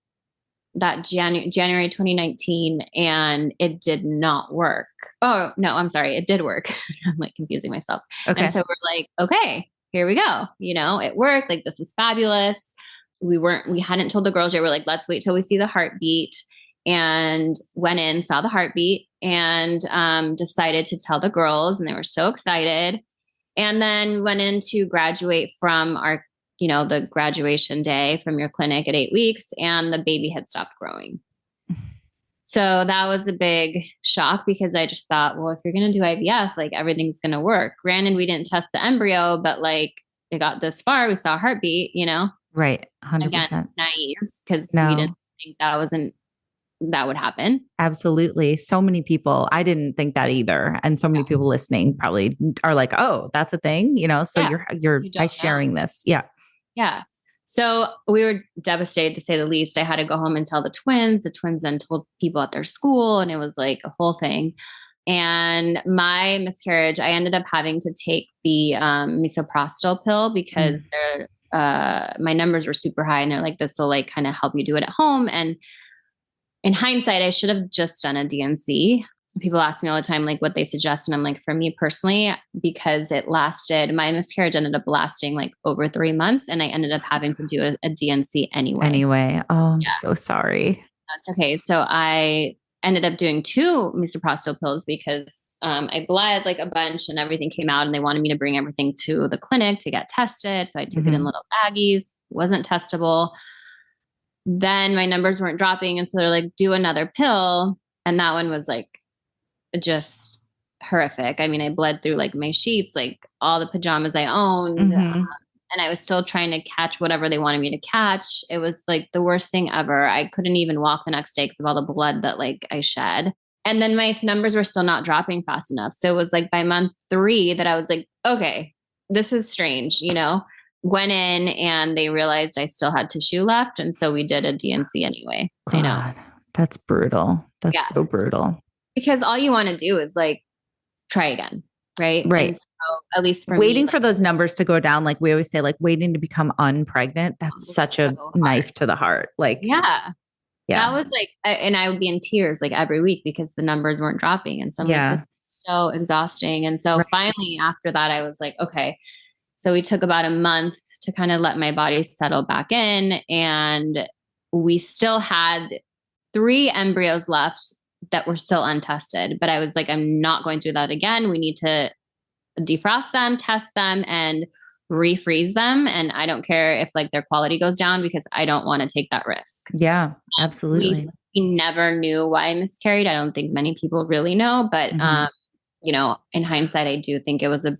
that January 2019, and it did not work. Oh, no, I'm sorry. It did work. I'm like confusing myself. Okay. And so we're like, okay, here we go. It worked. Like, this is fabulous. We hadn't told the girls yet. We're like, let's wait till we see the heartbeat, and went in, saw the heartbeat, and decided to tell the girls, and they were so excited. And then went in to graduate from our, the graduation day from your clinic at 8 weeks, and the baby had stopped growing. So that was a big shock, because I just thought, well, if you're going to do IVF, like everything's going to work. Granted, we didn't test the embryo, but like it got this far. We saw a heartbeat, Right. 100%. Again, naive, because we didn't think that would happen. Absolutely. So many people, I didn't think that either. And so many people listening probably are like, oh, that's a thing, so you're by sharing this. Yeah. Yeah. So we were devastated, to say the least. I had to go home and tell the twins. The twins then told people at their school, and it was like a whole thing. And my miscarriage, I ended up having to take the misoprostol pill, because my numbers were super high, and they're like, this will like kind of help you do it at home. And in hindsight, I should have just done a DNC. People ask me all the time, like what they suggest. And I'm like, for me personally, because my miscarriage ended up lasting like over 3 months, and I ended up having to do a DNC anyway. Oh, I'm so sorry. That's okay. So I ended up doing 2 misoprostol pills, because I bled like a bunch and everything came out, and they wanted me to bring everything to the clinic to get tested. So I took it in little baggies, wasn't testable. Then my numbers weren't dropping. And so they're like, do another pill. And that one was like just horrific. I mean, I bled through like my sheets, like all the pajamas I owned. And I was still trying to catch whatever they wanted me to catch. It was like the worst thing ever. I couldn't even walk the next day because of all the blood that like I shed. And then my numbers were still not dropping fast enough. So it was like by month 3 that I was like, okay, this is strange, Went in, and they realized I still had tissue left. And so we did a DNC anyway. God, I know. That's brutal. That's so brutal. Because all you want to do is like try again. Right. Right. And so, at least for waiting me, for those numbers to go down. Like we always say, like waiting to become unpregnant. That's such a knife to the heart. Like, that was like, and I would be in tears like every week, because the numbers weren't dropping. And so I'm like, this is so exhausting. And so finally after that, I was like, okay. So we took about a month to kind of let my body settle back in. And we still had 3 embryos left that were still untested. But I was like, I'm not going through that again. We need to defrost them, test them, and refreeze them. And I don't care if like their quality goes down, because I don't want to take that risk. Yeah, absolutely. We never knew why I miscarried. I don't think many people really know, but in hindsight, I do think it was a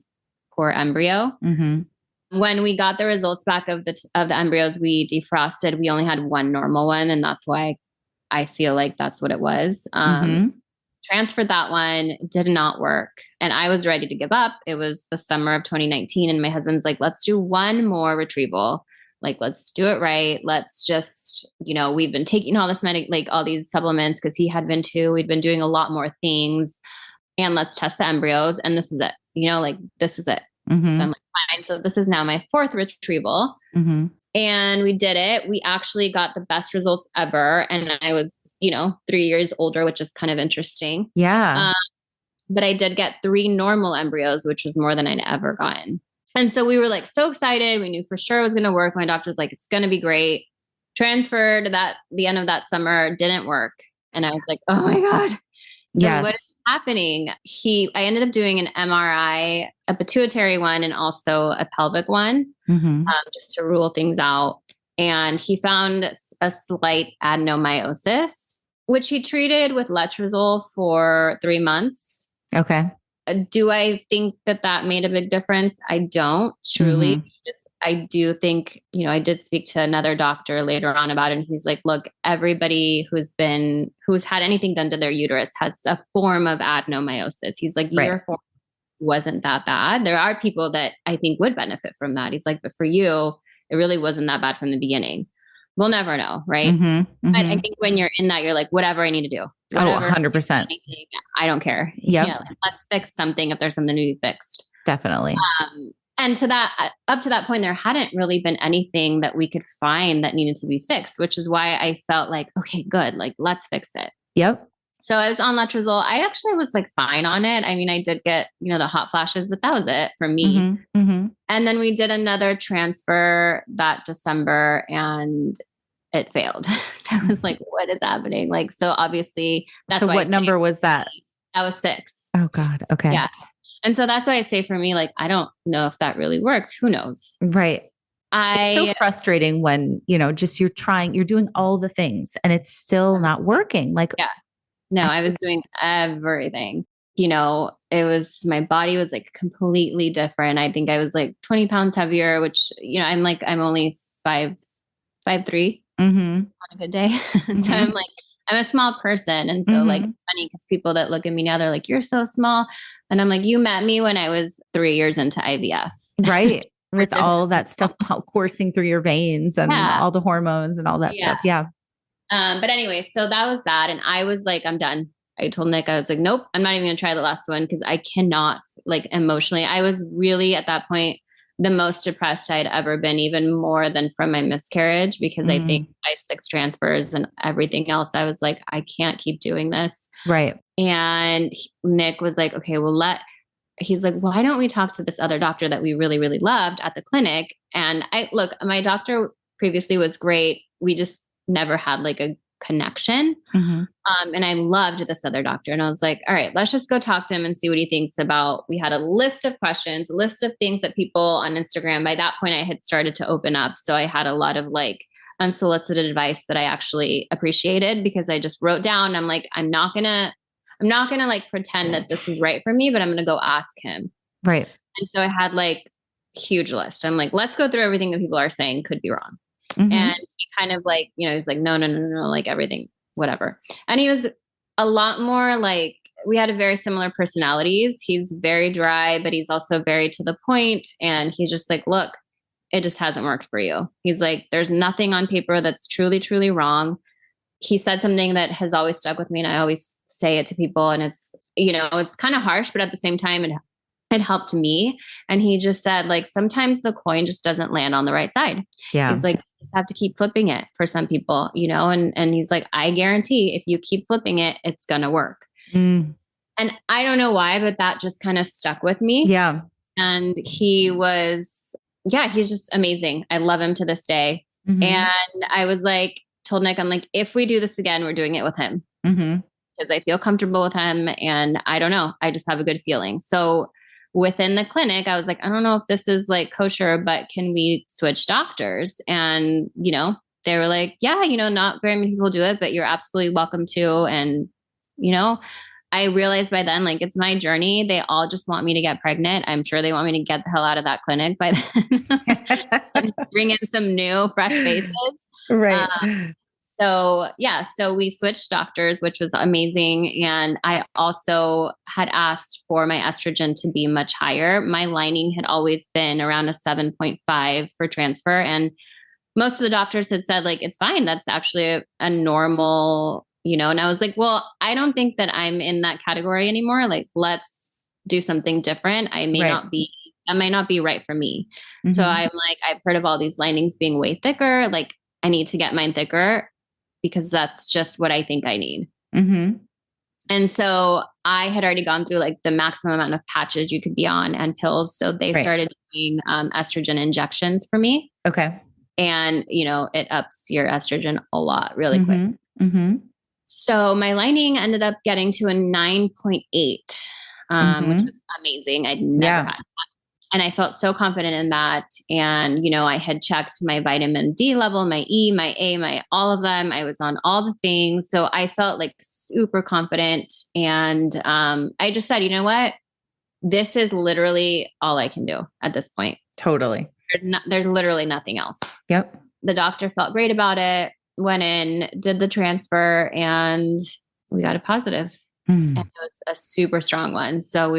poor embryo. When we got the results back of the embryos we defrosted, we only had 1 normal one. And that's why I feel like that's what it was. Transferred that one, did not work. And I was ready to give up. It was the summer of 2019. And my husband's like, let's do 1 more retrieval. Like, let's do it right. Let's just, we've been taking all this all these supplements, because he had been too. We'd been doing a lot more things, and let's test the embryos. And this is it, this is it. So I'm like, fine. So this is now my 4th retrieval. And we did it. We actually got the best results ever. And I was, 3 years older, which is kind of interesting. Yeah. But I did get 3 normal embryos, which was more than I'd ever gotten. And so we were like so excited. We knew for sure it was going to work. My doctor's like, it's going to be great. transferred that the end of that summer, didn't work. And I was like, oh my God. So what is happening? I ended up doing an MRI, a pituitary one, and also a pelvic one, just to rule things out. And he found a slight adenomyosis, which he treated with letrozole for 3 months. Okay. Do I think that made a big difference? I don't truly. I do think, I did speak to another doctor later on about it. And he's like, look, everybody who's had anything done to their uterus has a form of adenomyosis. He's like, your form wasn't that bad. There are people that I think would benefit from that. He's like, but for you, it really wasn't that bad from the beginning. We'll never know. Right. But I think when you're in that, you're like, whatever I need to do. Whatever, 100%. I don't care. Yep. Yeah. Like, let's fix something if there's something to be fixed. Definitely. And up to that point, there hadn't really been anything that we could find that needed to be fixed, which is why I felt like, okay, good. Like, let's fix it. Yep. So I was on letrozole. I actually was like fine on it. I mean, I did get, the hot flashes, but that was it for me. And then we did another transfer that December and it failed. So I was like, what is happening? Like, so obviously that's why. So what number was that? That was 6. Oh God. Okay. Yeah. And so that's why I say for me, like, I don't know if that really worked. Who knows? Right. It's so frustrating when, just you're doing all the things and it's still not working. Like, yeah, no, I was doing everything, my body was like completely different. I think I was like 20 pounds heavier, which, I'm only 5'3" on a good day. So I'm a small person. And so like, it's funny because people that look at me now, they're like, you're so small. And I'm like, you met me when I was 3 years into IVF. Right. With all that stuff coursing through your veins and all the hormones and all that stuff. Yeah. But anyway, so that was that. And I was like, I'm done. I told Nick, I was like, nope, I'm not even going to try the last one because I cannot, like, emotionally. I was really at that point the most depressed I'd ever been, even more than from my miscarriage, because I think by 6 transfers and everything else, I was like, I can't keep doing this. Right. And Nick was like, okay, he's like, why don't we talk to this other doctor that we really, really loved at the clinic? And my doctor previously was great. We just never had like a connection. And I loved this other doctor. And I was like, all right, let's just go talk to him and see what he thinks about. We had a list of questions, a list of things that people on Instagram, by that point I had started to open up. So I had a lot of like unsolicited advice that I actually appreciated because I just wrote down, I'm like, I'm not gonna like pretend that this is right for me, but I'm going to go ask him. Right. And so I had like huge list. I'm like, let's go through everything that people are saying could be wrong. And he kind of like, he's like, no, like everything, whatever. And he was a lot more like, we had a very similar personalities. He's very dry, but he's also very to the point. And he's just like, look, it just hasn't worked for you. He's like, there's nothing on paper that's truly, truly wrong. He said something that has always stuck with me. And I always say it to people, and it's, it's kind of harsh, but at the same time, it helped me. And he just said, like, sometimes the coin just doesn't land on the right side. Yeah. He's like, you just have to keep flipping it for some people, and he's like, I guarantee if you keep flipping it, it's going to work. And I don't know why, but that just kind of stuck with me. Yeah. And he's just amazing. I love him to this day. And I was like, told Nick, I'm like, if we do this again, we're doing it with him because I feel comfortable with him. And I don't know, I just have a good feeling. So within the clinic, I was like, I don't know if this is like kosher, but can we switch doctors? And, they were like, yeah, not very many people do it, but you're absolutely welcome to. And, I realized by then, like, it's my journey. They all just want me to get pregnant. I'm sure they want me to get the hell out of that clinic by then. Bring in some new, fresh faces. Right. So we switched doctors, which was amazing. And I also had asked for my estrogen to be much higher. My lining had always been around a 7.5 for transfer. And most of the doctors had said, like, it's fine. That's actually a normal, and I was like, well, I don't think that I'm in that category anymore. Like, let's do something different. That might not be right for me. So I'm like, I've heard of all these linings being way thicker. Like, I need to get mine thicker because that's just what I think I need. And so I had already gone through like the maximum amount of patches you could be on and pills. So they started doing estrogen injections for me. Okay. And, it ups your estrogen a lot really quick. Mm-hmm. So my lining ended up getting to a 9.8, which was amazing. I'd never had that. And I felt so confident in that. And, I had checked my vitamin D level, my E, my A, my all of them. I was on all the things. So I felt like super confident. And I just said, you know what? This is literally all I can do at this point. Totally. There's literally nothing else. Yep. The doctor felt great about it, went in, did the transfer, and we got a positive. And it was a super strong one. So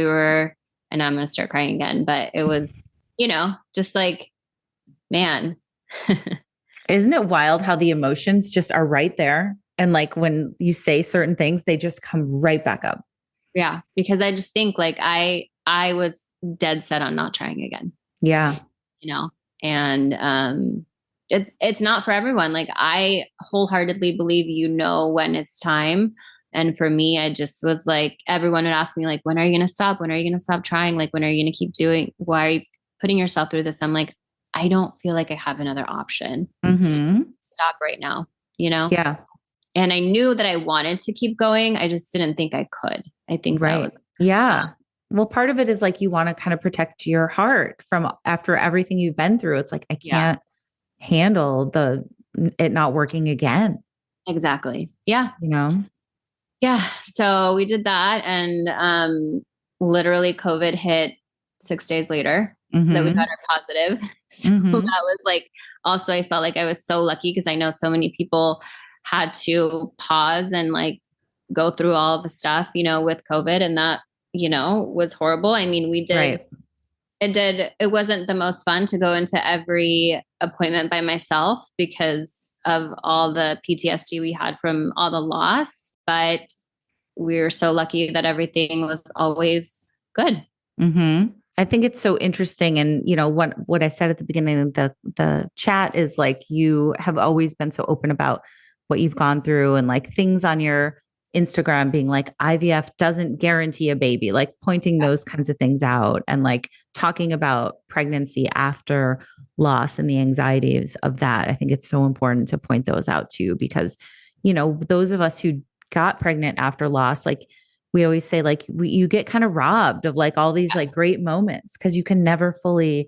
and I'm going to start crying again, but it was, just like, man. Isn't it wild how the emotions just are right there? And like when you say certain things, they just come right back up. Yeah. Because I just think like I was dead set on not trying again. Yeah. And it's not for everyone. Like I wholeheartedly believe, when it's time. And for me, I just was like, everyone would ask me like, when are you going to stop? When are you going to stop trying? Like, when are you going to keep doing? Why are you putting yourself through this? I'm like, I don't feel like I have another option. Stop right now, Yeah. And I knew that I wanted to keep going. I just didn't think I could. I think right. that was. Yeah. Well, part of it is like, you want to kind of protect your heart from after everything you've been through. It's like, I can't handle it not working again. Exactly. Yeah. Yeah. So we did that. And literally COVID hit 6 days later that we got our positive. So that was like, also, I felt like I was so lucky because I know so many people had to pause and like go through all the stuff, with COVID, and that, was horrible. I mean, we did, right. It wasn't the most fun to go into every appointment by myself because of all the PTSD we had from all the loss, but we were so lucky that everything was always good. I think it's so interesting. And, what I said at the beginning of the chat is like, you have always been so open about what you've gone through, and like things on your Instagram being like, IVF doesn't guarantee a baby, like pointing those kinds of things out, and like talking about pregnancy after loss and the anxieties of that. I think it's so important to point those out too, because, those of us who got pregnant after loss, like we always say, like you get kind of robbed of like all these like great moments because you can never fully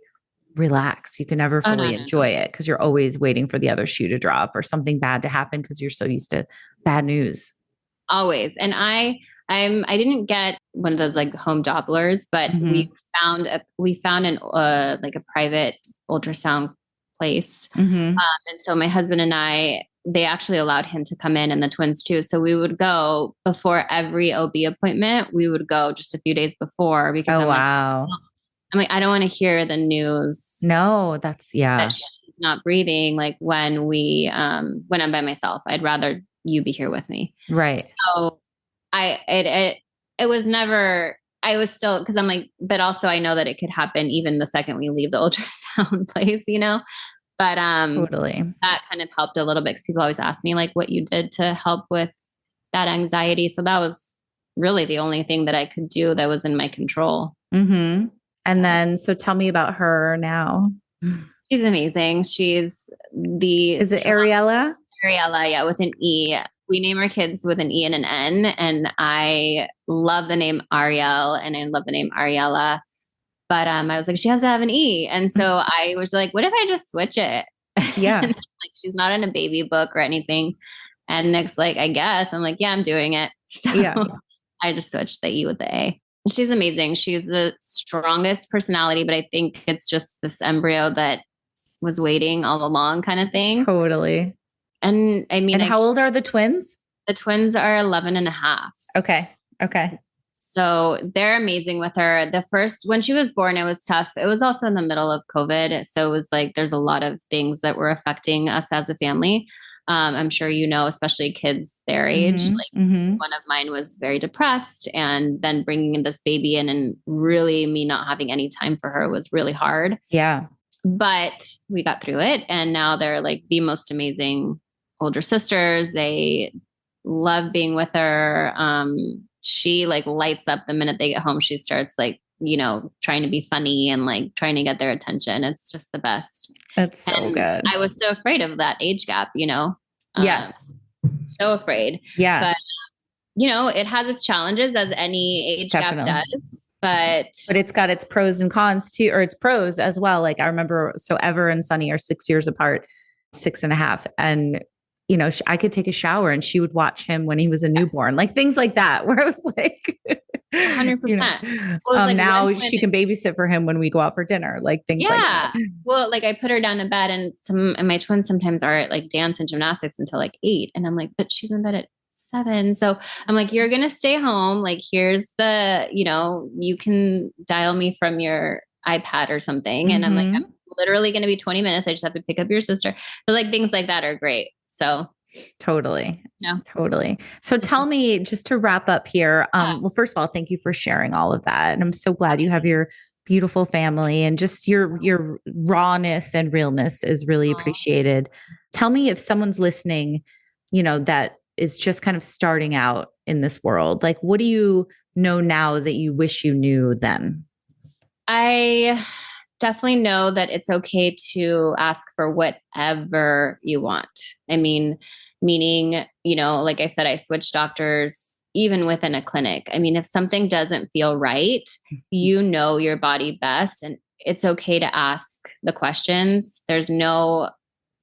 relax. You can never fully enjoy it because you're always waiting for the other shoe to drop or something bad to happen because you're so used to bad news. Always. And I didn't get one of those like home Dopplers, but we found an like a private ultrasound place. And so my husband and they actually allowed him to come in, and the twins too. So we would go before every OB appointment. We would go just a few days before because I'm like, I don't want to hear the news. No, that she's not breathing. Like when I'm by myself, I'd rather you be here with me. Right. So it was never, I was still, because I'm like, but also I know that it could happen even the second we leave the ultrasound place, but totally. That kind of helped a little bit because people always ask me like what you did to help with that anxiety. So that was really the only thing that I could do that was in my control. And then, so tell me about her now. She's amazing. She's is it Ariella? Ariella, yeah, with an E. We name our kids with an E and an N, and I love the name Ariel and I love the name Ariella. But I was like, she has to have an E. And so I was like, what if I just switch it? Yeah. Like, she's not in a baby book or anything. And Nick's like, I guess. I'm like, yeah, I'm doing it. So I just switched the E with the A. She's amazing. She's the strongest personality, but I think it's just this embryo that was waiting all along kind of thing. Totally. And I mean, how old are the twins? The twins are 11 and a half. Okay. So they're amazing with her. When she was born, it was tough. It was also in the middle of COVID. So it was like, there's a lot of things that were affecting us as a family. I'm sure, especially kids their age, one of mine was very depressed, and then bringing in this baby in and really me not having any time for her was really hard. Yeah. But we got through it. And now they're like the most amazing older sisters. They love being with her. She like lights up the minute they get home. She starts like trying to be funny and like trying to get their attention. It's just the best. That's so good. I was so afraid of that age gap, Yes. So afraid. Yeah. But, it has its challenges as any age gap does. But it's got its pros and cons too, or its pros as well. Like I remember, so Ever and Sunny are 6 years apart, 6.5. And, I could take a shower and she would watch him when he was a newborn, like things like that, where I was like, 100%. Now she can babysit for him when we go out for dinner, like things like that. Well, like I put her down to bed and my twins sometimes are at like dance and gymnastics until like 8. And I'm like, but she's in bed at 7. So I'm like, you're going to stay home. Like, here's the, you can dial me from your iPad or something. And I'm like, I'm literally going to be 20 minutes. I just have to pick up your sister. So like things like that are great. So totally. No. Totally. So tell me, just to wrap up here. Well, first of all, thank you for sharing all of that. And I'm so glad you have your beautiful family, and just your rawness and realness is really appreciated. Tell me, if someone's listening, that is just kind of starting out in this world, like, what do you know now that you wish you knew then? I definitely know that it's okay to ask for whatever you want. I mean, meaning, like I said, I switched doctors even within a clinic. I mean, if something doesn't feel right, your body best, and it's okay to ask the questions. There's no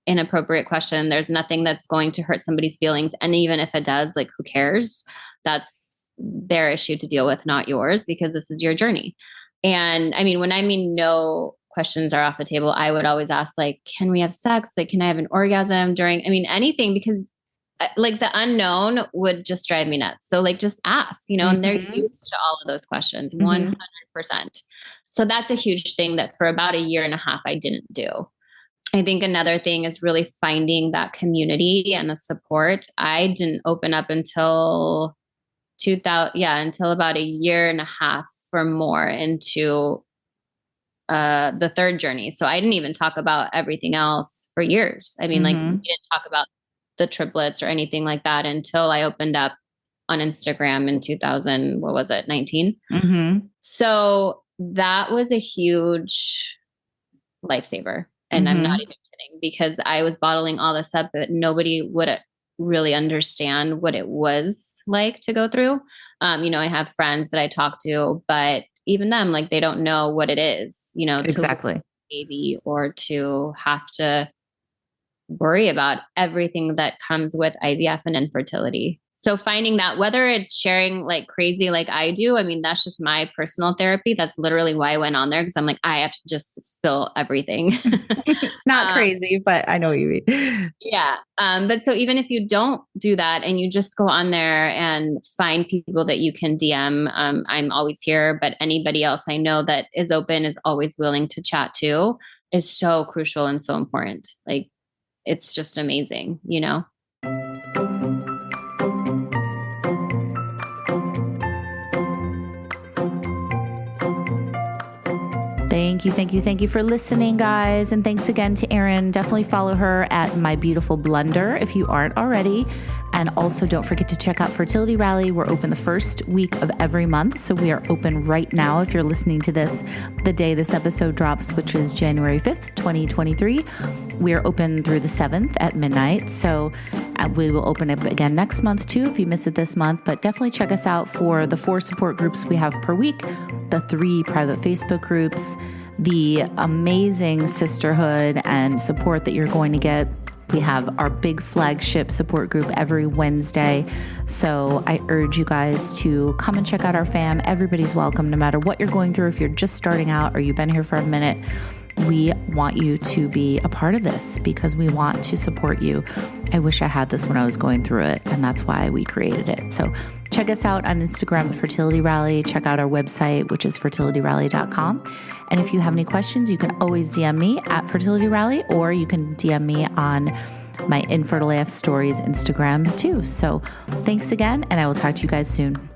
inappropriate question. There's nothing that's going to hurt somebody's feelings. And even if it does, like, who cares? That's their issue to deal with, not yours, because this is your journey. And I mean, when no questions are off the table, I would always ask, like, can we have sex? Like, can I have an orgasm during, anything, because like the unknown would just drive me nuts. So like, just ask, and they're used to all of those questions, 100%. So that's a huge thing that for about a year and a half, I didn't do. I think another thing is really finding that community and the support. I didn't open up until until about a year and a half or more into the third journey. So I didn't even talk about everything else for years. I mean, like, we didn't talk about the triplets or anything like that until I opened up on Instagram in 2019. So that was a huge lifesaver. And I'm not even kidding, because I was bottling all this up, but nobody would really understand what it was like to go through. I have friends that I talk to, but even them, like, they don't know what it is, exactly, to baby, or to have to worry about everything that comes with IVF and infertility. So finding that, whether it's sharing like crazy, like I do, I mean, that's just my personal therapy. That's literally why I went on there. 'Cause I'm like, I have to just spill everything. Not crazy, but I know what you mean. Yeah. But so even if you don't do that and you just go on there and find people that you can DM, I'm always here, but anybody else I know that is open, is always willing to chat to, is so crucial and so important. Like, it's just amazing, Thank you for listening, guys. And thanks again to Erin. Definitely follow her at My Beautiful Blunder if you aren't already. And also don't forget to check out Fertility Rally. We're open the first week of every month. So we are open right now. If you're listening to this the day this episode drops, which is January 5th, 2023, we are open through the 7th at midnight. So we will open it again next month too, if you miss it this month. But definitely check us out for the 4 support groups we have per week, the 3 private Facebook groups, the amazing sisterhood and support that you're going to get. We have our big flagship support group every Wednesday. So I urge you guys to come and check out our fam. Everybody's welcome, no matter what you're going through. If you're just starting out or you've been here for a minute, we want you to be a part of this because we want to support you. I wish I had this when I was going through it, and that's why we created it. So check us out on Instagram, Fertility Rally. Check out our website, which is fertilityrally.com. And if you have any questions, you can always DM me at Fertility Rally, or you can DM me on my Infertile AF Stories Instagram too. So thanks again, and I will talk to you guys soon.